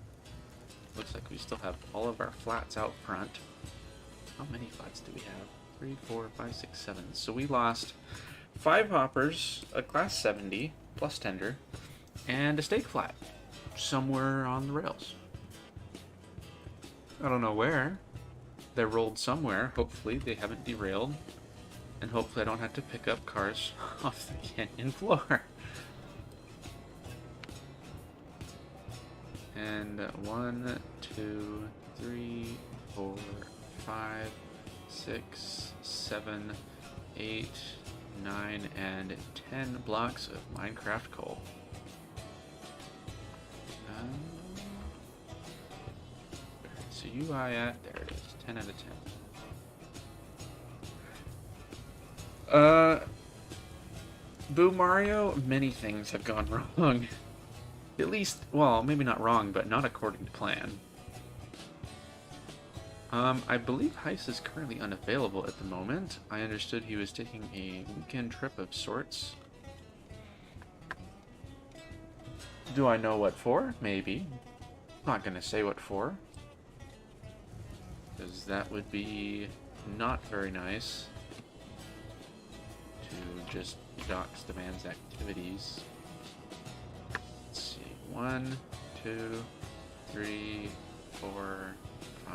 Looks like we still have all of our flats out front. How many flats do we have? 3, 4, 5, 6, 7. So we lost 5 hoppers, a class 70, plus tender, and a stake flat somewhere on the rails. I don't know where. They're rolled somewhere. Hopefully they haven't derailed. And hopefully I don't have to pick up cars off the canyon floor. And 1, 2, 3, 4, 5, 6, 7, 8, 9, and 10 blocks of Minecraft coal. So UI at, there it is, 10 out of 10. Boo Mario, many things have gone wrong. At least, well, maybe not wrong, but not according to plan. I believe Heist is currently unavailable at the moment. I understood he was taking a weekend trip of sorts. Do I know what for? Maybe. Not gonna say what for. Because that would be not very nice to just dox the man's activities. Let's see. 1, 2, 3, 4, 5,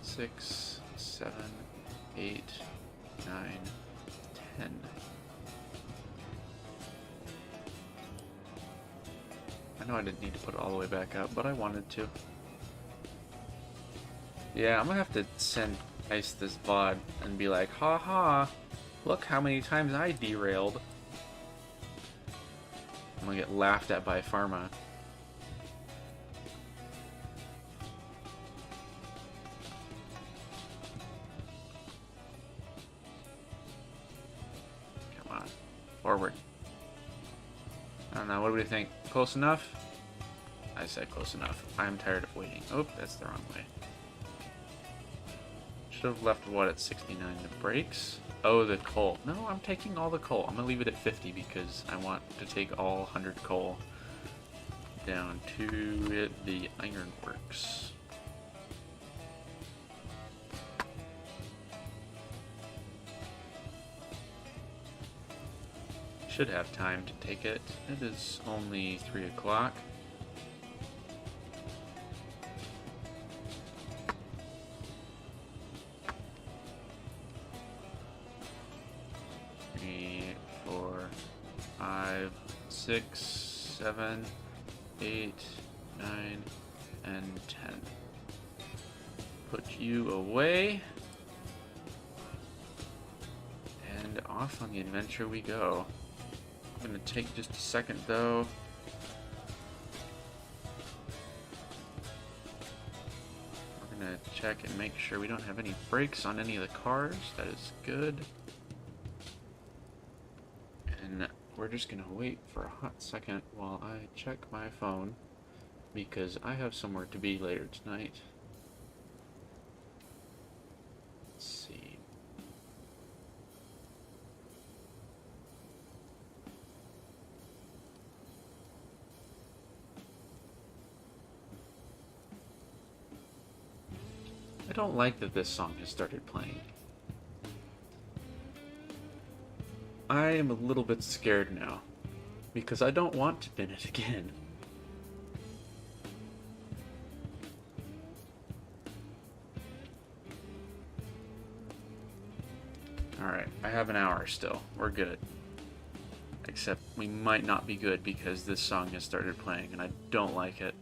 6, 7, 8, 9, 10. I know I didn't need to put it all the way back up, but I wanted to. Yeah, I'm gonna have to send Ice this VOD and be like, ha ha, look how many times I derailed. I'm gonna get laughed at by Pharma. Come on, forward. I don't know, what do we think? Close enough? I said close enough. I'm tired of waiting. Oh, that's the wrong way. Should have left what at 69? The brakes? Oh, the coal. No, I'm taking all the coal. I'm gonna leave it at 50 because I want to take all 100 coal down to the ironworks. Should have time to take it. It is only 3 o'clock. Six, 7, 8, 9, and 10. Put you away. And off on the adventure we go. I'm gonna take just a second though. We're gonna check and make sure we don't have any brakes on any of the cars. That is good. And we're just gonna wait for a hot second while I check my phone because I have somewhere to be later tonight. Let's see. I don't like that this song has started playing. I am a little bit scared now, because I don't want to bin it again. Alright, I have an hour still. We're good. Except we might not be good because this song has started playing and I don't like it.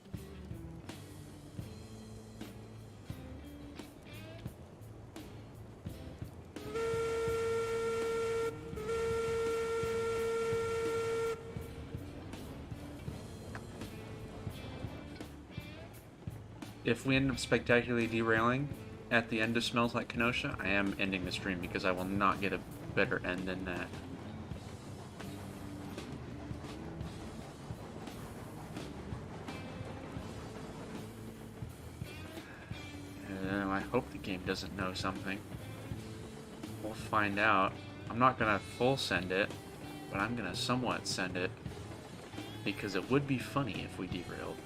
if we end up spectacularly derailing at the end of Smells Like Kenosha, I am ending the stream because I will not get a better end than that. I hope the game doesn't know something. We'll find out. I'm not gonna full send it, but I'm gonna somewhat send it because it would be funny if we derailed.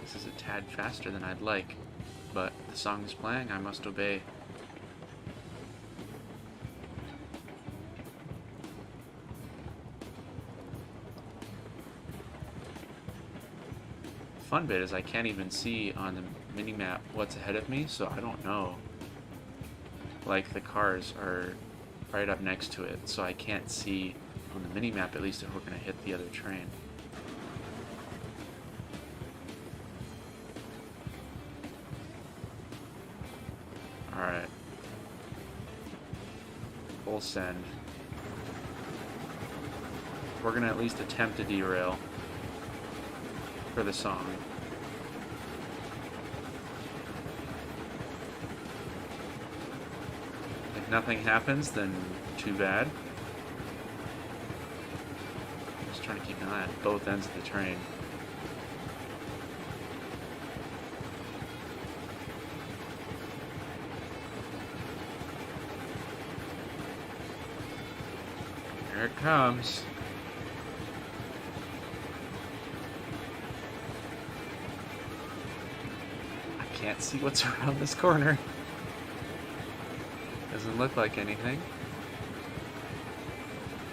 This is a tad faster than I'd like, but the song is playing, I must obey. The fun bit is I can't even see on the minimap what's ahead of me, so I don't know. Like, the cars are right up next to it, so I can't see on the minimap at least if we're going to hit the other train. Alright. Full send. We're going to at least attempt to derail for the song. If nothing happens, then too bad. Just trying to keep an eye on both ends of the train. Here it comes. I can't see what's around this corner. Doesn't look like anything.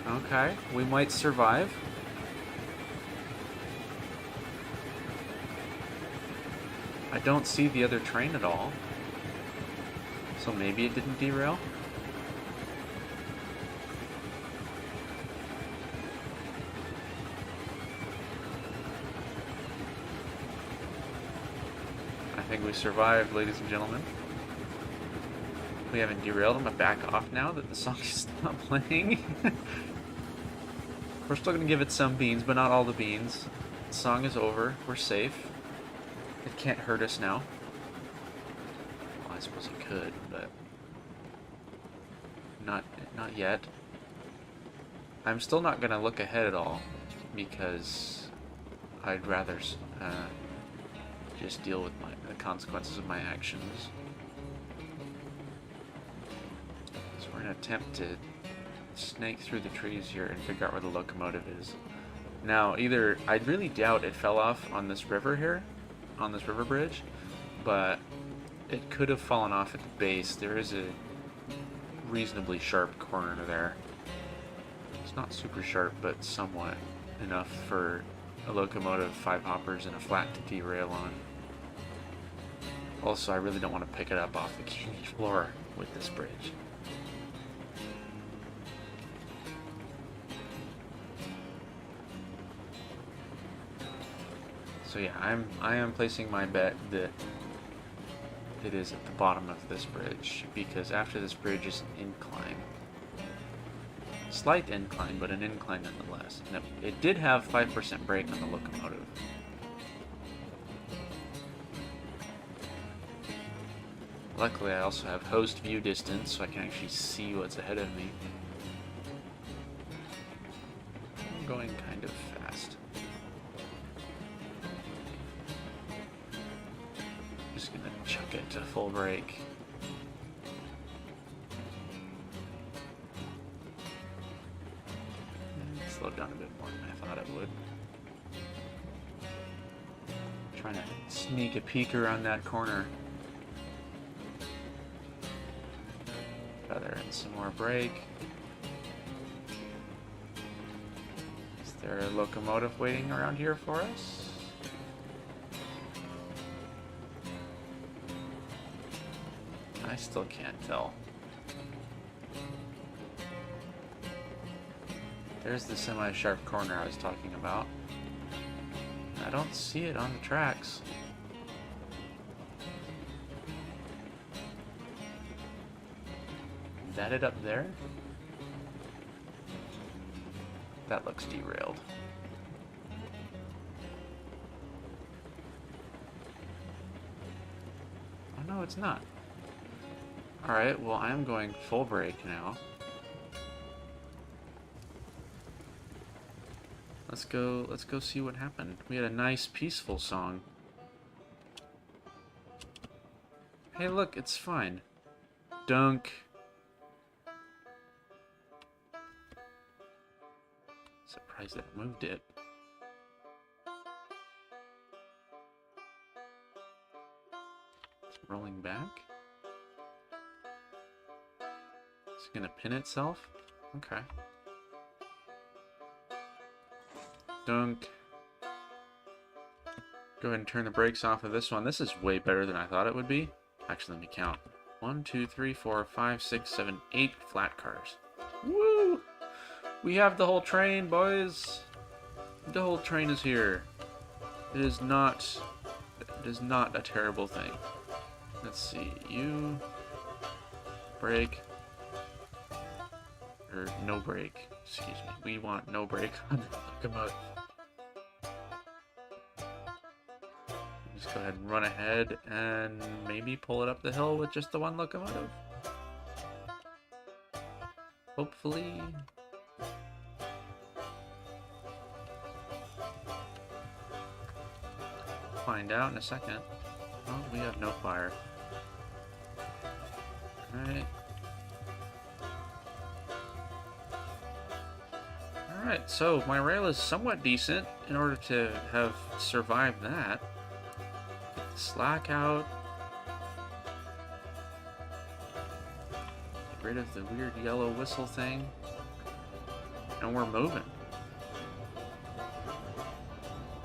Okay, we might survive. I don't see the other train at all. So maybe it didn't derail? I think we survived, ladies and gentlemen. We haven't derailed. I'm gonna back off now that the song is not playing. We're still gonna give it some beans, but not all the beans. The song is over. We're safe. It can't hurt us now. Well, I suppose it could, but not yet. I'm still not gonna look ahead at all because I'd rather just deal with the consequences of my actions. So we're gonna attempt to snake through the trees here and figure out where the locomotive is. Now, either I really doubt it fell off on this river here, on this river bridge, but it could have fallen off at the base. There is a reasonably sharp corner there. It's not super sharp, but somewhat enough for a locomotive, 5 hoppers, and a flat to derail on. Also, I really don't want to pick it up off the canyon floor with this bridge. So yeah, I am placing my bet that it is at the bottom of this bridge, because after this bridge is an incline. Slight incline, but an incline nonetheless. And it did have 5% brake on the locomotive. Luckily, I also have host view distance, so I can actually see what's ahead of me. I'm going kind of fast. Just gonna chuck it to full brake. Slowed down a bit more than I thought it would. Trying to sneak a peek around that corner. Feather in some more brake. Is there a locomotive waiting around here for us? I still can't tell. There's the semi-sharp corner I was talking about. I don't see it on the tracks. Is that it up there? That looks derailed. No, it's not. Alright, well, I am going full brake now. Let's go see what happened. We had a nice, peaceful song. Hey, look, it's fine. Dunk. Surprised that moved it. Rolling back. It's gonna pin itself? Okay. Dunk. Go ahead and turn the brakes off of this one. This is way better than I thought it would be. Actually, let me count. 1, 2, 3, 4, 5, 6, 7, 8 flat cars. Woo! We have the whole train, boys. The whole train is here. It is not a terrible thing. Let's see. You brake. Or no brake. Excuse me. We want no brake on the locomotive. Just go ahead and run ahead and maybe pull it up the hill with just the one locomotive. Hopefully. Find out in a second. Oh, we have no fire. Alright. Alright, so my rail is somewhat decent in order to have survived that. Get the slack out. Get rid of the weird yellow whistle thing. And we're moving.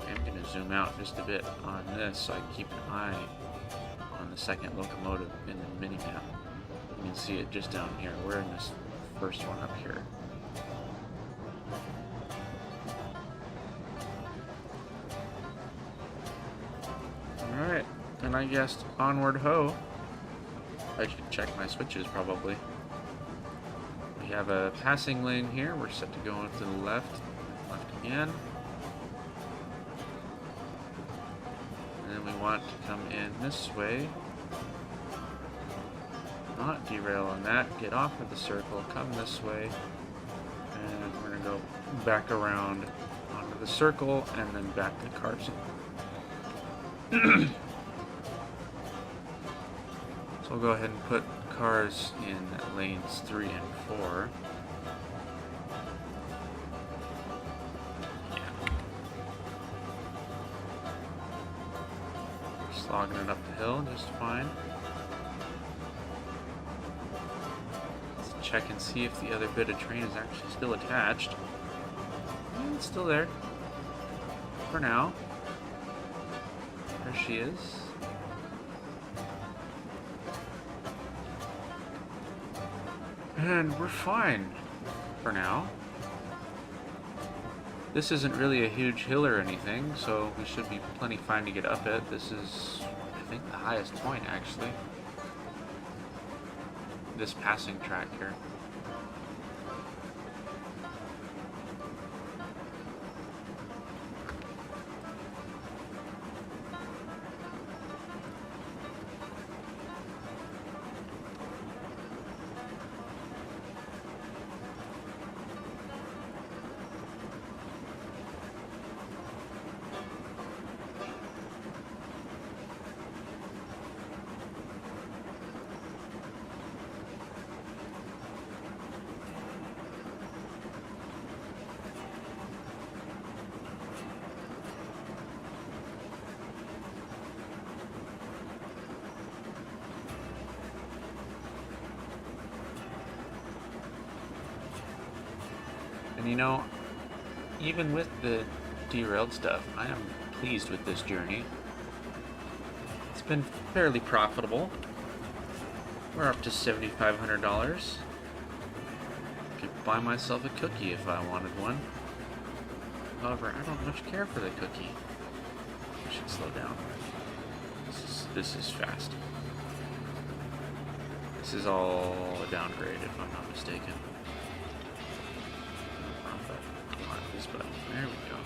I'm going to zoom out just a bit on this so I can keep an eye on the second locomotive in the mini-map. You can see it just down here. We're in this first one up here. Alright, and I guessed onward ho. I should check my switches probably. We have a passing lane here. We're set to go to the left. Left again. And then we want to come in this way. Not derail on that. Get off of the circle. Come this way. And we're going to go back around onto the circle and then back to Carson. So we'll go ahead and put cars in lanes 3 and 4. Slogging it up the hill just fine. Let's check and see if the other bit of train is actually still attached. It's still there. For now. There she is. And we're fine for now. This isn't really a huge hill or anything, so we should be plenty fine to get up it. This is, I think, the highest point, actually. This passing track here. And you know, even with the derailed stuff, I am pleased with this journey. It's been fairly profitable. We're up to $7,500. Could buy myself a cookie if I wanted one. However, I don't much care for the cookie. I should slow down. This is fast. This is all a downgrade if I'm not mistaken. This button. There we go.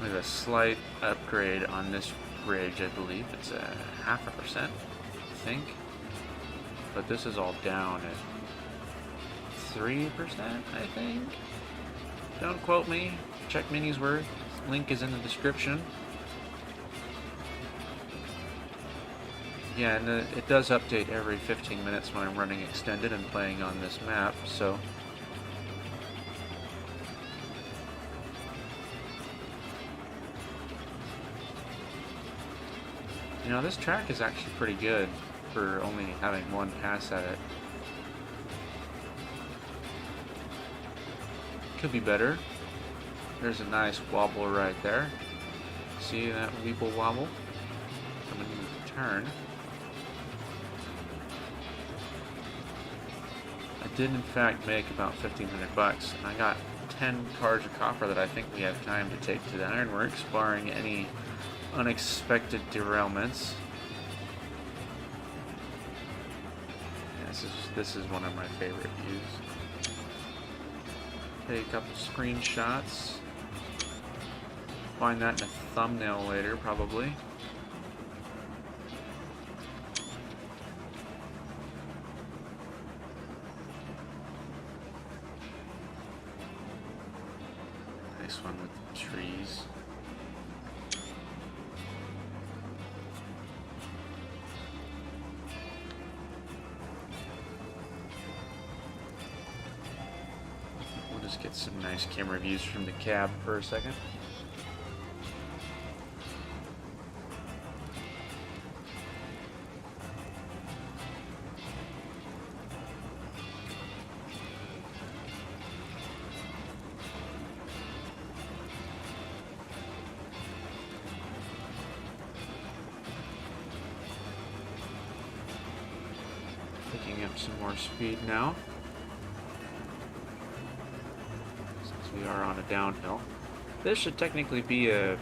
With a slight upgrade on this bridge, I believe it's a 0.5%, I think. But this is all down at 3%, I think. Don't quote me. Check Mini's word. Link is in the description. Yeah, and it does update every 15 minutes when I'm running extended and playing on this map, so... You know, this track is actually pretty good for only having one pass at it. Could be better. There's a nice wobble right there. See that weeble wobble? Coming into the turn. I did in fact make about 1,500 bucks, and I got 10 cars of copper that I think we have time to take to the ironworks, barring any unexpected derailments. This is one of my favorite views. Take a couple screenshots. Find that in a thumbnail later, probably. Nice one with the trees. We'll just get some nice camera views from the cab for a second. Picking up some more speed now, since we are on a downhill. This should technically be a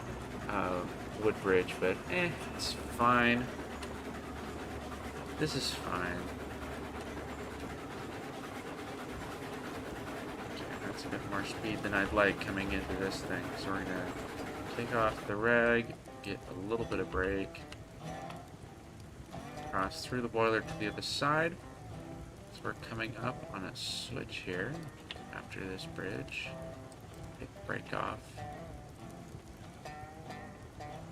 wood bridge, but it's fine. This is fine. Okay, that's a bit more speed than I'd like coming into this thing, so we're gonna take off the reg, get a little bit of brake. Cross through the boiler to the other side. So we're coming up on a switch here after this bridge. Take the brake off.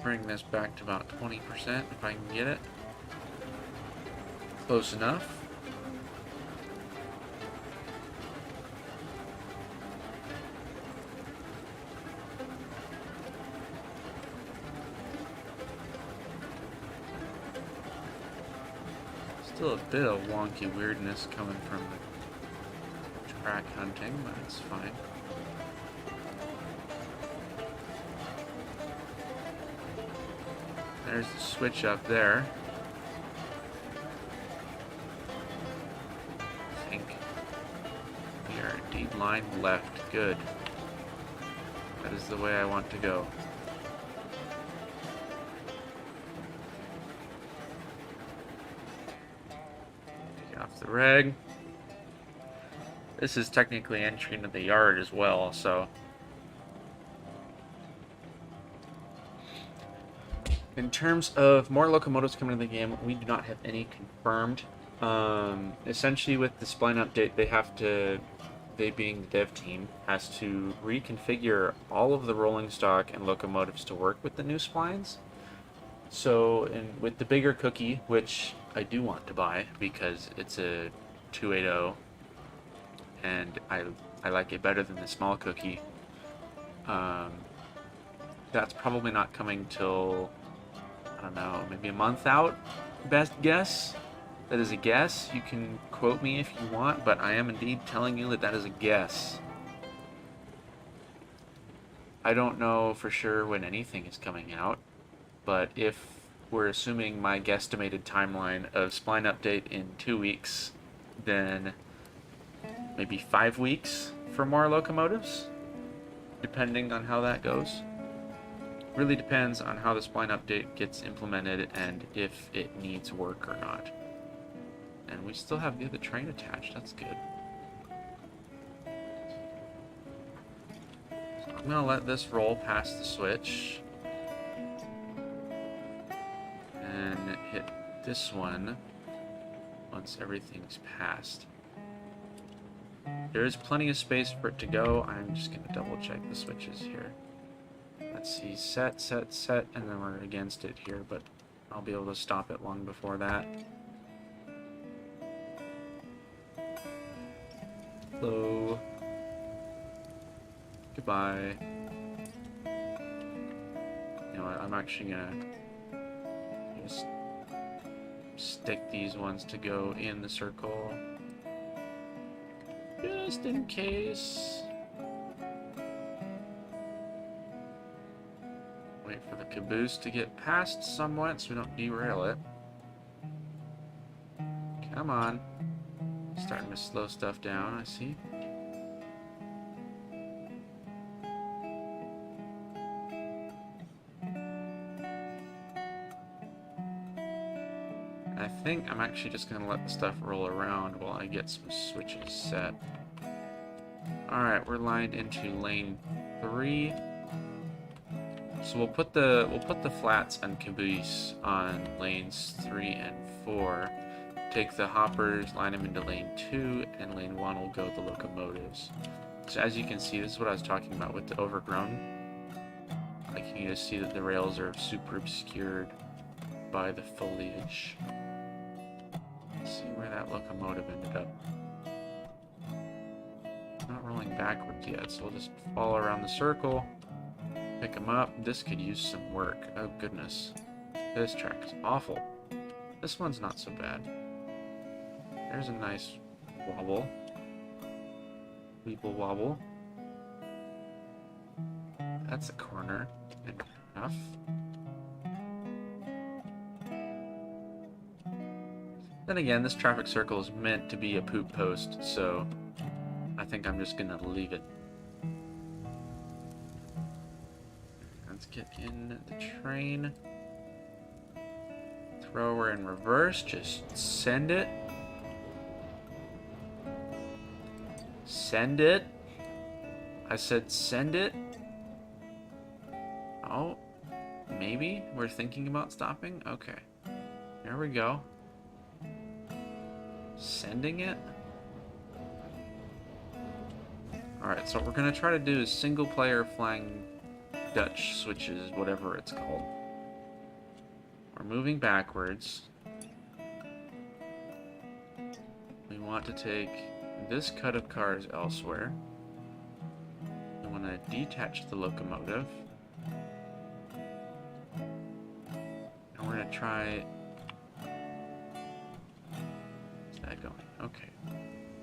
Bring this back to about 20% if I can get it. Close enough. Still a bit of wonky weirdness coming from the track hunting, but it's fine. There's the switch up there. I think we are indeed line left. Good. That is the way I want to go. Off the reg. This is technically entry into the yard as well, so in terms of more locomotives coming to the game, we do not have any confirmed. Essentially with the spline update, they being the dev team, has to reconfigure all of the rolling stock and locomotives to work with the new splines. So, with the bigger cookie, which I do want to buy because it's a 280 and I like it better than the small cookie, that's probably not coming till, I don't know, maybe a month out, best guess. That is a guess. You can quote me if you want, but I am indeed telling you that is a guess. I don't know for sure when anything is coming out. But if we're assuming my guesstimated timeline of spline update in 2 weeks, then maybe 5 weeks for more locomotives, depending on how that goes. Really depends on how the spline update gets implemented and if it needs work or not. And we still have the other train attached, that's good. I'm gonna let this roll past the switch. And hit this one once everything's passed. There is plenty of space for it to go. I'm just gonna double check the switches here. Let's see, set, set, set, and then we're against it here, but I'll be able to stop it long before that. Hello. Goodbye. You know what, I'm actually gonna just stick these ones to go in the circle. Just in case. Wait for the caboose to get past somewhat so we don't derail it. Come on. Starting to slow stuff down, I see. I think I'm actually just going to let the stuff roll around while I get some switches set. Alright, we're lined into lane 3. So we'll put the flats and caboose on lanes 3 and 4. Take the hoppers, line them into lane 2, and lane 1 will go the locomotives. So as you can see, this is what I was talking about with the overgrown. Like, you can just see that the rails are super obscured by the foliage. Let's see where that locomotive ended up. Not rolling backwards yet, so we'll just follow around the circle, pick them up. This could use some work. Oh goodness. This track is awful. This one's not so bad. There's a nice wobble. Weeble wobble. That's a corner. Enough. Then again, this traffic circle is meant to be a poop post, so I think I'm just gonna leave it. Let's get in the train. Throw her in reverse, just send it. Send it. I said send it. Oh, maybe we're thinking about stopping? Okay. There we go. Sending it. Alright, so what we're going to try to do is single player flying Dutch switches, whatever it's called. We're moving backwards. We want to take this cut of cars elsewhere. We want to detach the locomotive. And we're going to try... Is that going? Okay.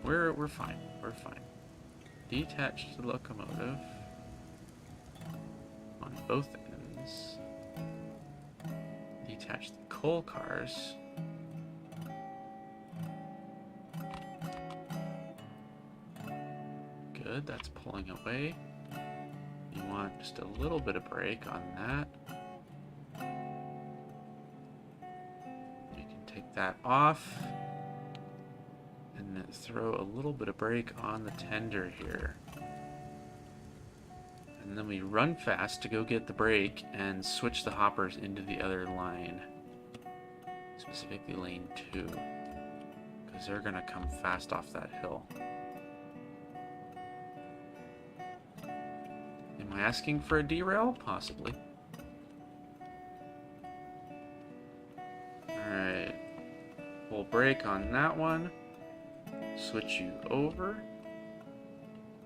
We're fine. We're fine. Detach the locomotive on both ends. Detach the coal cars. Good, that's pulling away. You want just a little bit of brake on that. You can take that off. And then throw a little bit of brake on the tender here. And then we run fast to go get the brake and switch the hoppers into the other line. Specifically lane 2. Because they're going to come fast off that hill. Am I asking for a derail? Possibly. Alright. Full brake on that one. Switch you over.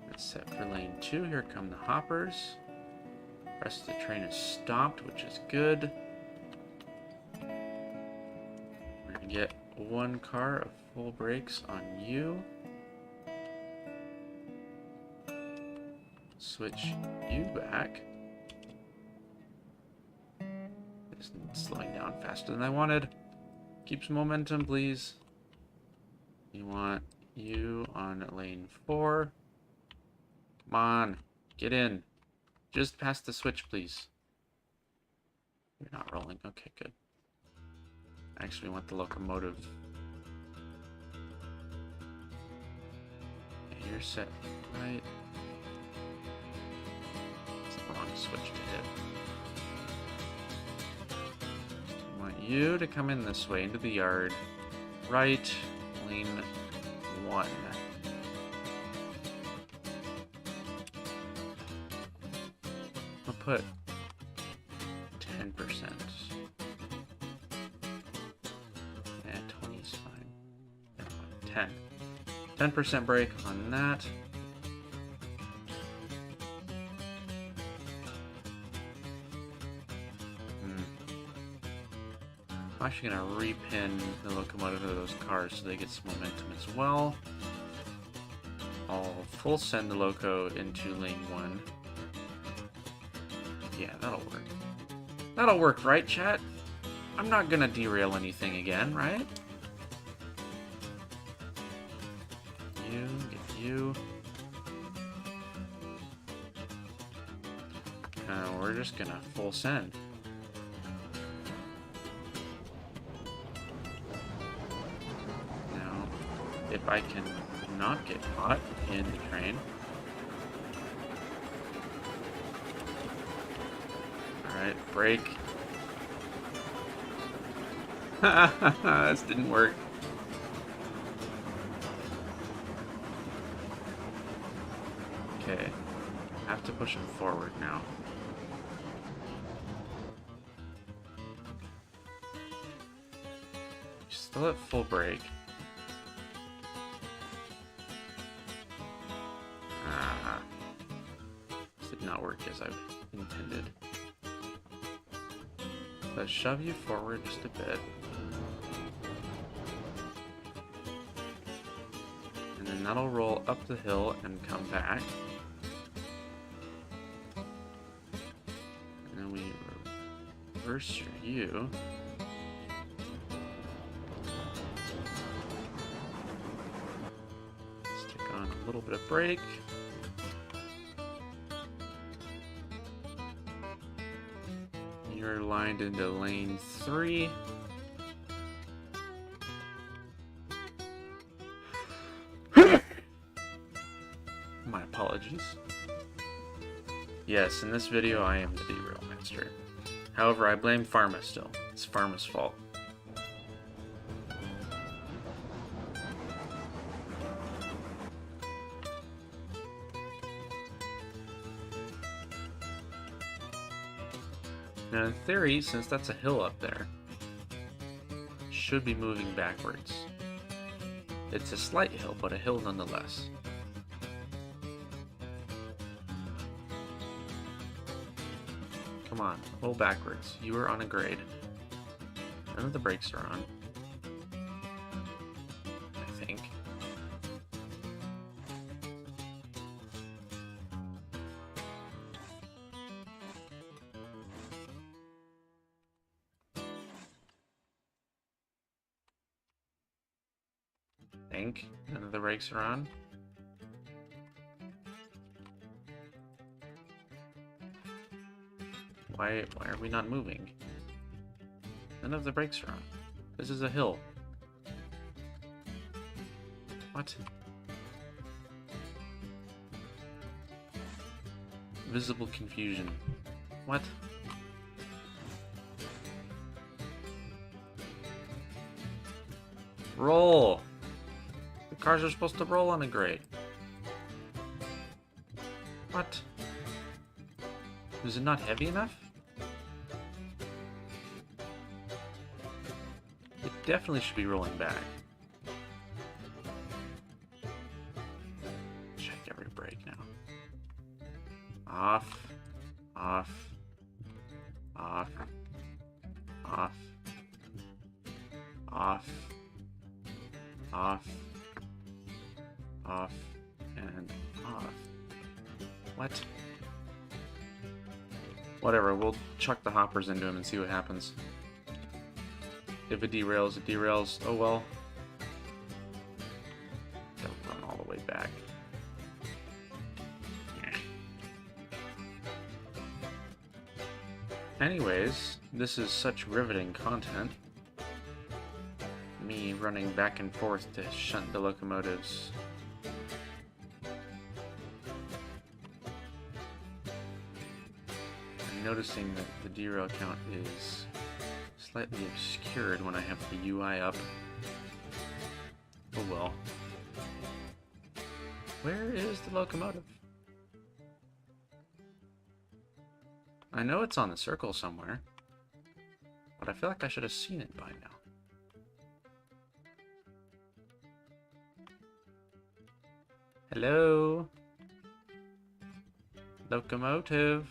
That's set for lane 2. Here come the hoppers. The rest of the train is stopped, which is good. We're going to get one car of full brakes on you. Switch you back. It's slowing down faster than I wanted. Keep some momentum, please. You want you on lane 4. Come on, get in. Just past the switch, please. You're not rolling. Okay, good. Actually, want the locomotive. Okay, you're set right. switch to hit. I want you to come in this way into the yard. Right, lane 1. I'll put 10%. Yeah, 20 is fine. No, 10. 10% brake on that. I'm actually going to repin the locomotive to those cars so they get some momentum as well. I'll full send the loco into lane 1. Yeah, that'll work. That'll work, right, chat? I'm not going to derail anything again, right? You, get you. We're just going to full send. If I can not get caught in the train. Alright, brake. This didn't work. Okay. I have to push him forward now. Still at full brake. Not work as I intended. Let's shove you forward just a bit. And then that'll roll up the hill and come back. And then we reverse you. Stick on a little bit of brake. You're lined into lane 3. My apologies. Yes, in this video I am the derail master. However, I blame Pharma still. It's Pharma's fault. Now, in theory, since that's a hill up there, should be moving backwards. It's a slight hill, but a hill nonetheless. Come on, roll backwards. You are on a grade. None of the brakes are on. I think. None of the brakes are on. Why are we not moving? None of the brakes are on. This is a hill. What? Visible confusion. What? Roll! Cars are supposed to roll on a grade. What? Is it not heavy enough? It definitely should be rolling back. Check every brake now. Off. Off. Off. Off. Off. Off. Off and off. What? Whatever, we'll chuck the hoppers into him and see what happens. If it derails, it derails. Oh well. Gotta run all the way back. Anyways, this is such riveting content. Me running back and forth to shunt the locomotives. I'm noticing that the derail count is slightly obscured when I have the UI up. Oh well. Where is the locomotive? I know it's on the circle somewhere, but I feel like I should have seen it by now. Hello? Locomotive?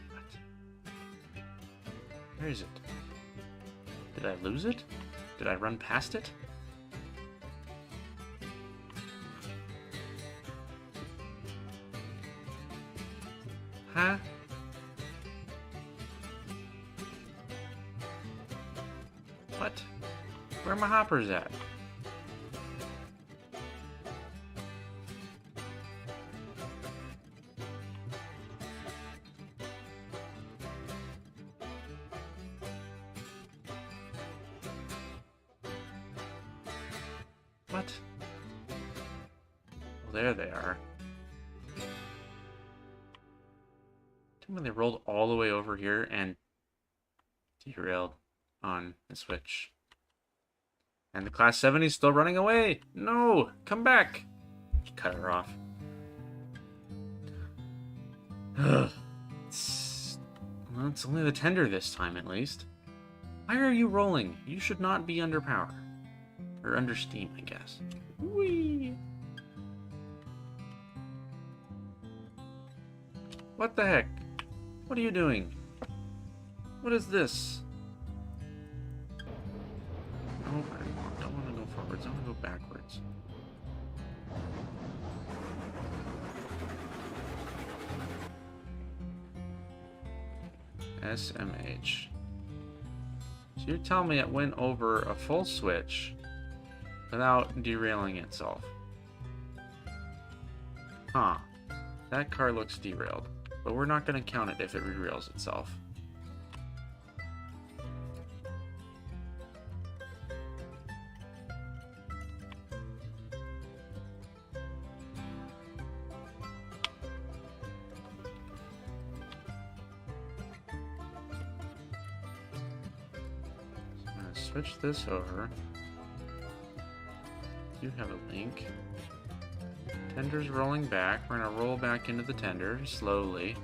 What? Where is it? Did I lose it? Did I run past it? Huh? What? Where are my hoppers at? What? Well, there they are. When they rolled all the way over here and derailed on the switch. And the Class 70 is still running away. No! Come back! Cut her off. Well, it's only the tender this time, at least. Why are you rolling? You should not be under power. Or under steam, I guess. Whee! What the heck? What are you doing? What is this? No, I don't want to go forwards. I want to go backwards. SMH. So you're telling me it went over a full switch without derailing itself? Huh. That car looks derailed. But we're not going to count it if it derails itself. So I'm going to switch this over. You have a link. Tender's rolling back. We're going to roll back into the tender slowly.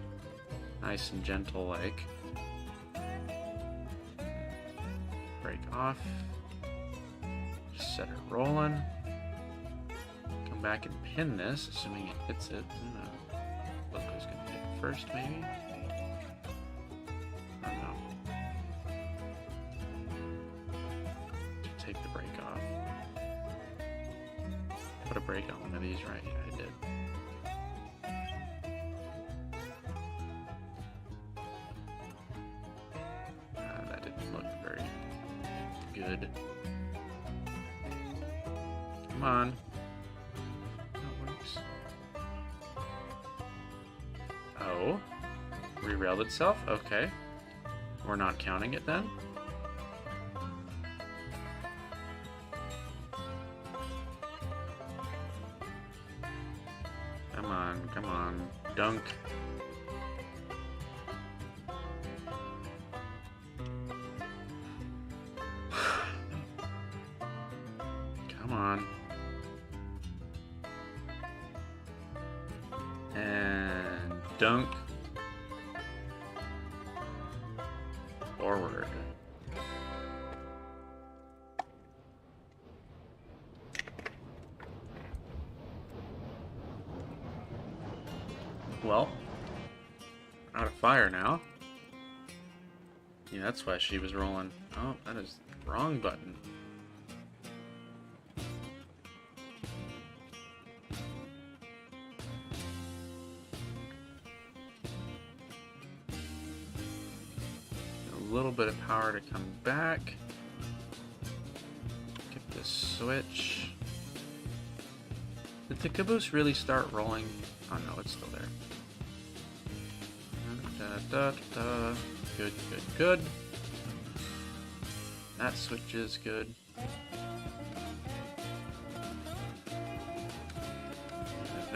Nice and gentle like. Break off. Just set it rolling. Come back and pin this, assuming it hits it. Loco's going to hit it first, maybe? I don't know. Take the brake off. Put a brake on one of these, right? Yeah, I did. That didn't look very good. Come on. That works. Oh. Re-railed itself? Okay. We're not counting it then? Come on, dunk. Come on. And dunk. Forward. Well, out of fire now. Yeah, that's why she was rolling. Oh, that is the wrong button. A little bit of power to come back. Get this switch. Did the caboose really start rolling? Oh no, it's still there. Da, da, da. Good, good, good. That switch is good.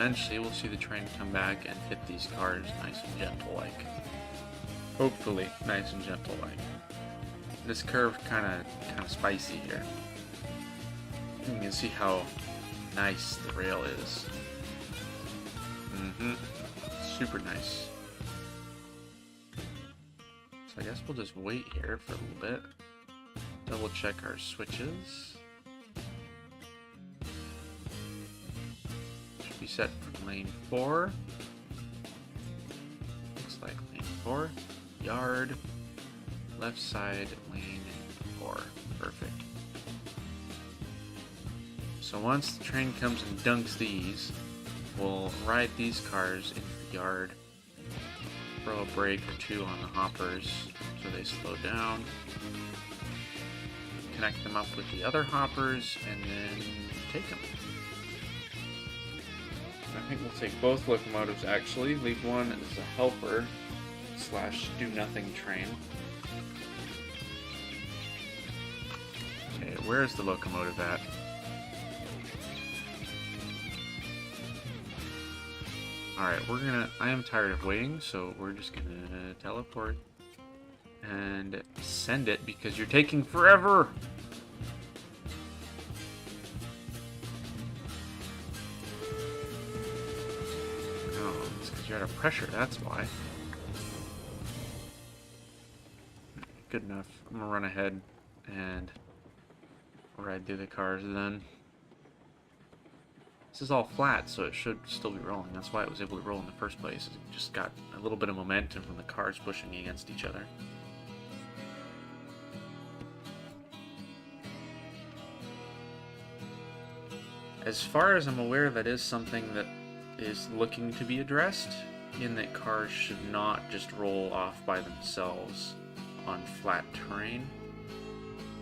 eventually we'll see the train come back and hit these cars nice and gentle like. Hopefully, nice and gentle like. This curve kind of spicy here. You can see how nice the rail is. Super nice. So I guess we'll just wait here for a little bit. Double check our switches. Should be set for lane 4. Looks like lane 4. Yard. Left side, lane 4. Perfect. So once the train comes and dunks these, we'll ride these cars into the yard, throw a brake or two on the hoppers so they slow down, connect them up with the other hoppers, and then take them. I think we'll take both locomotives actually, leave one as a helper / do nothing train. Okay, where's the locomotive at? Alright, I am tired of waiting, so we're just gonna teleport and send it because you're taking forever! Oh, it's because you're out of pressure, that's why. Good enough. I'm gonna run ahead and ride through the cars then. This is all flat, so it should still be rolling. That's why it was able to roll in the first place. It just got a little bit of momentum from the cars pushing against each other. As far as I'm aware, that is something that is looking to be addressed, in that cars should not just roll off by themselves on flat terrain.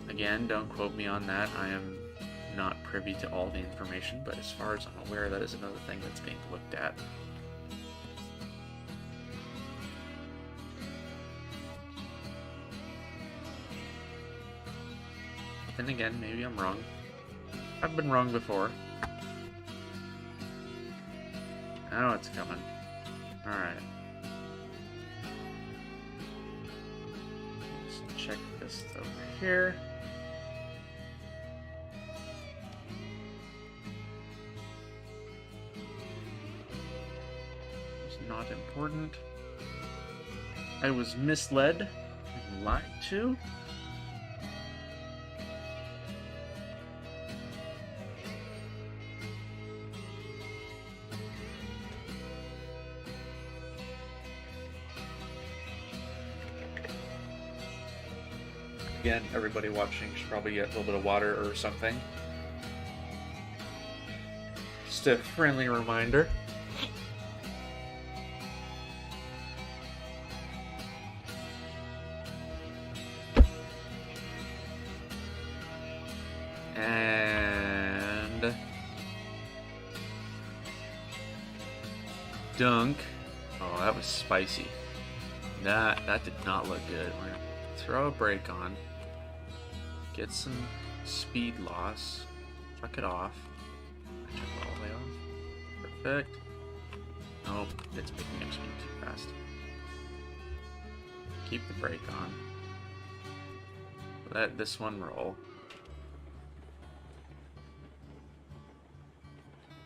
Again, don't quote me on that. I am not privy to all the information, but as far as I'm aware, that is another thing that's being looked at. Then again, maybe I'm wrong. I've been wrong before. I know it's coming. Alright. Let's check this over here. Not important. I was misled and lied to. Again, everybody watching should probably get a little bit of water or something. Just a friendly reminder. And dunk. Oh, that was spicy. That did not look good. We're gonna throw a brake on, get some speed loss, chuck it off. Chuck it all the way off. Perfect. Nope, it's picking up speed too fast. Keep the brake on. Let this one roll.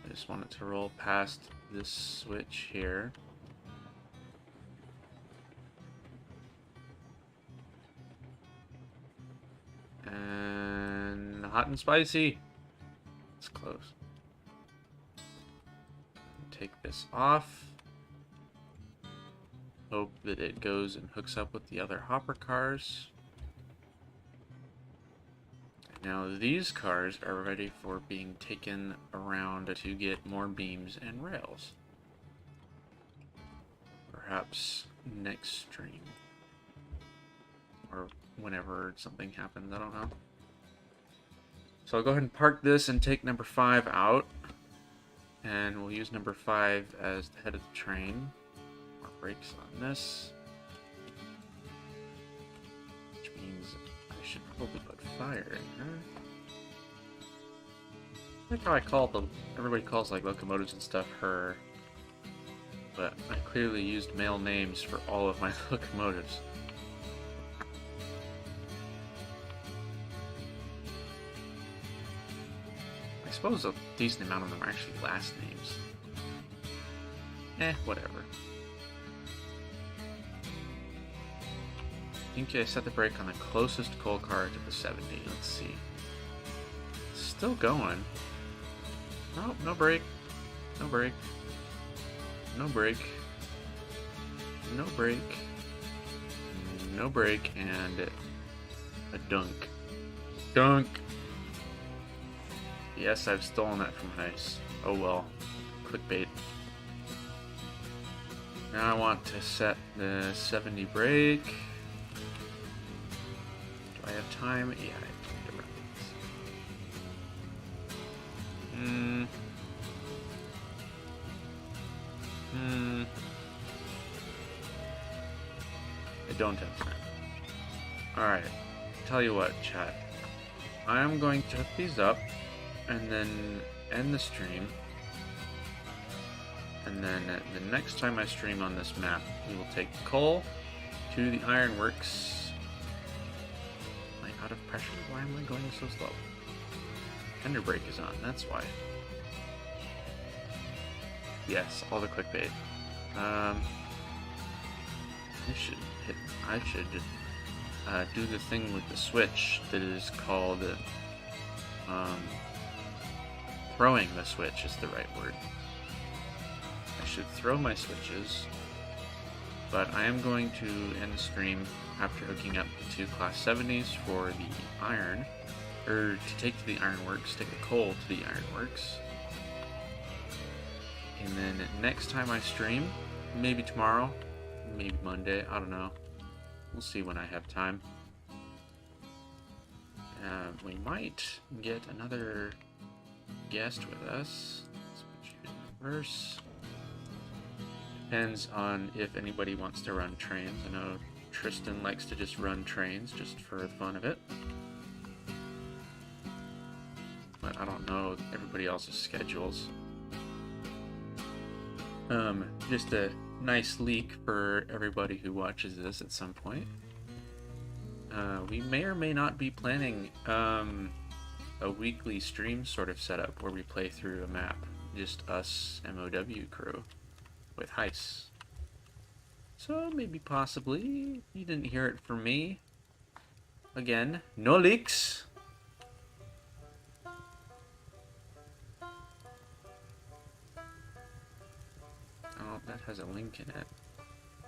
I just want it to roll past this switch here. And hot and spicy. It's close. Take this off. Hope that it goes and hooks up with the other hopper cars. Now these cars are ready for being taken around to get more beams and rails. Perhaps next stream. Or whenever something happens, I don't know. So I'll go ahead and park this and take number 5 out. And we'll use number 5 as the head of the train. More brakes on this. Which means I should probably put fire in her. I like how I call them. Everybody calls like locomotives and stuff her, but I clearly used male names for all of my locomotives. I suppose a decent amount of them are actually last names. Whatever. I think I set the brake on the closest coal car to the 70. Let's see. Still going. No, no brake. No brake. No brake. No brake. No brake, and a dunk. Dunk! Yes, I've stolen that from Heis. Oh well. Clickbait. Now I want to set the 70 brake. Do I have time? Yeah, I have to run this. I don't have time. Alright. Tell you what, chat. I'm going to hook these up and then end the stream. And then the next time I stream on this map, we will take coal to the ironworks. Am I out of pressure? Why am I going so slow? Tender brake is on, that's why. Yes, all the clickbait. I should do the thing with the switch that is called throwing the switch is the right word. I should throw my switches, but I am going to end the stream after hooking up the two Class 70s for the iron, or to take to the ironworks, take the coal to the ironworks. And then next time I stream, maybe tomorrow, maybe Monday, I don't know. We'll see when I have time. We might get another guest with us. Let's put you in reverse. Depends on if anybody wants to run trains. I know Tristan likes to just run trains just for the fun of it. But I don't know everybody else's schedules. Just a nice leak for everybody who watches this at some point. We may or may not be planning a weekly stream sort of setup where we play through a map, just us MOW crew with Heis. So maybe possibly, you didn't hear it from me. Again, no leaks. Oh, that has a link in it.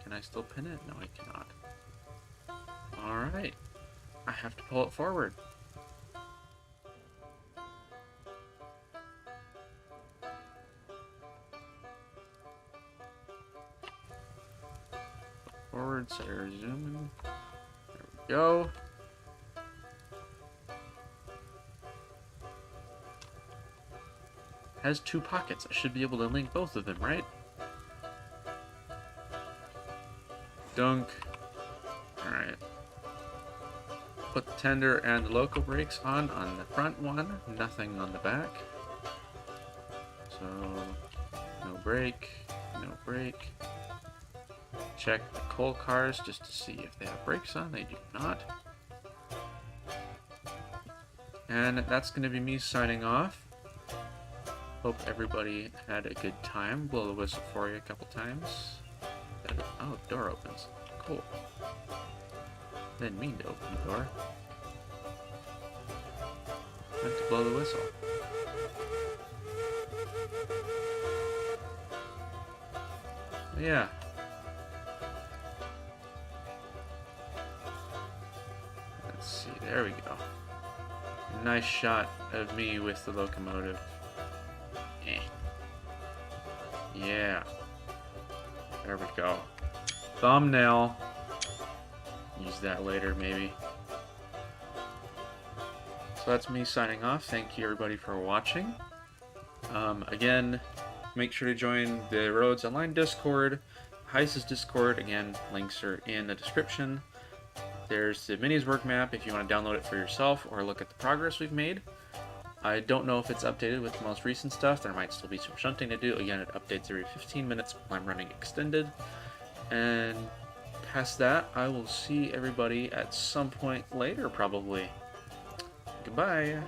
Can I still pin it? No, I cannot. Alright. I have to pull it forward. Forward, so zooming. There we go. Has two pockets. I should be able to link both of them, right? Dunk. Alright. Put the tender and the local brakes on the front one, nothing on the back. So, no brake, no brake. Check the coal cars just to see if they have brakes on. They do not. And that's going to be me signing off. Hope everybody had a good time. Blow the whistle for you a couple times. Oh, the door opens. Cool. Didn't mean to open the door. Meant to blow the whistle. But yeah. Let's see, there we go. A nice shot of me with the locomotive. Yeah. There we go. Thumbnail. Use that later, maybe. So that's me signing off. Thank you, everybody, for watching. Again, make sure to join the Roads Online Discord, Heis's Discord. Again, links are in the description. There's the Minis work map if you want to download it for yourself or look at the progress we've made. I don't know if it's updated with the most recent stuff. There might still be some shunting to do. Again, it updates every 15 minutes when I'm running extended. And past that, I will see everybody at some point later, probably. Goodbye.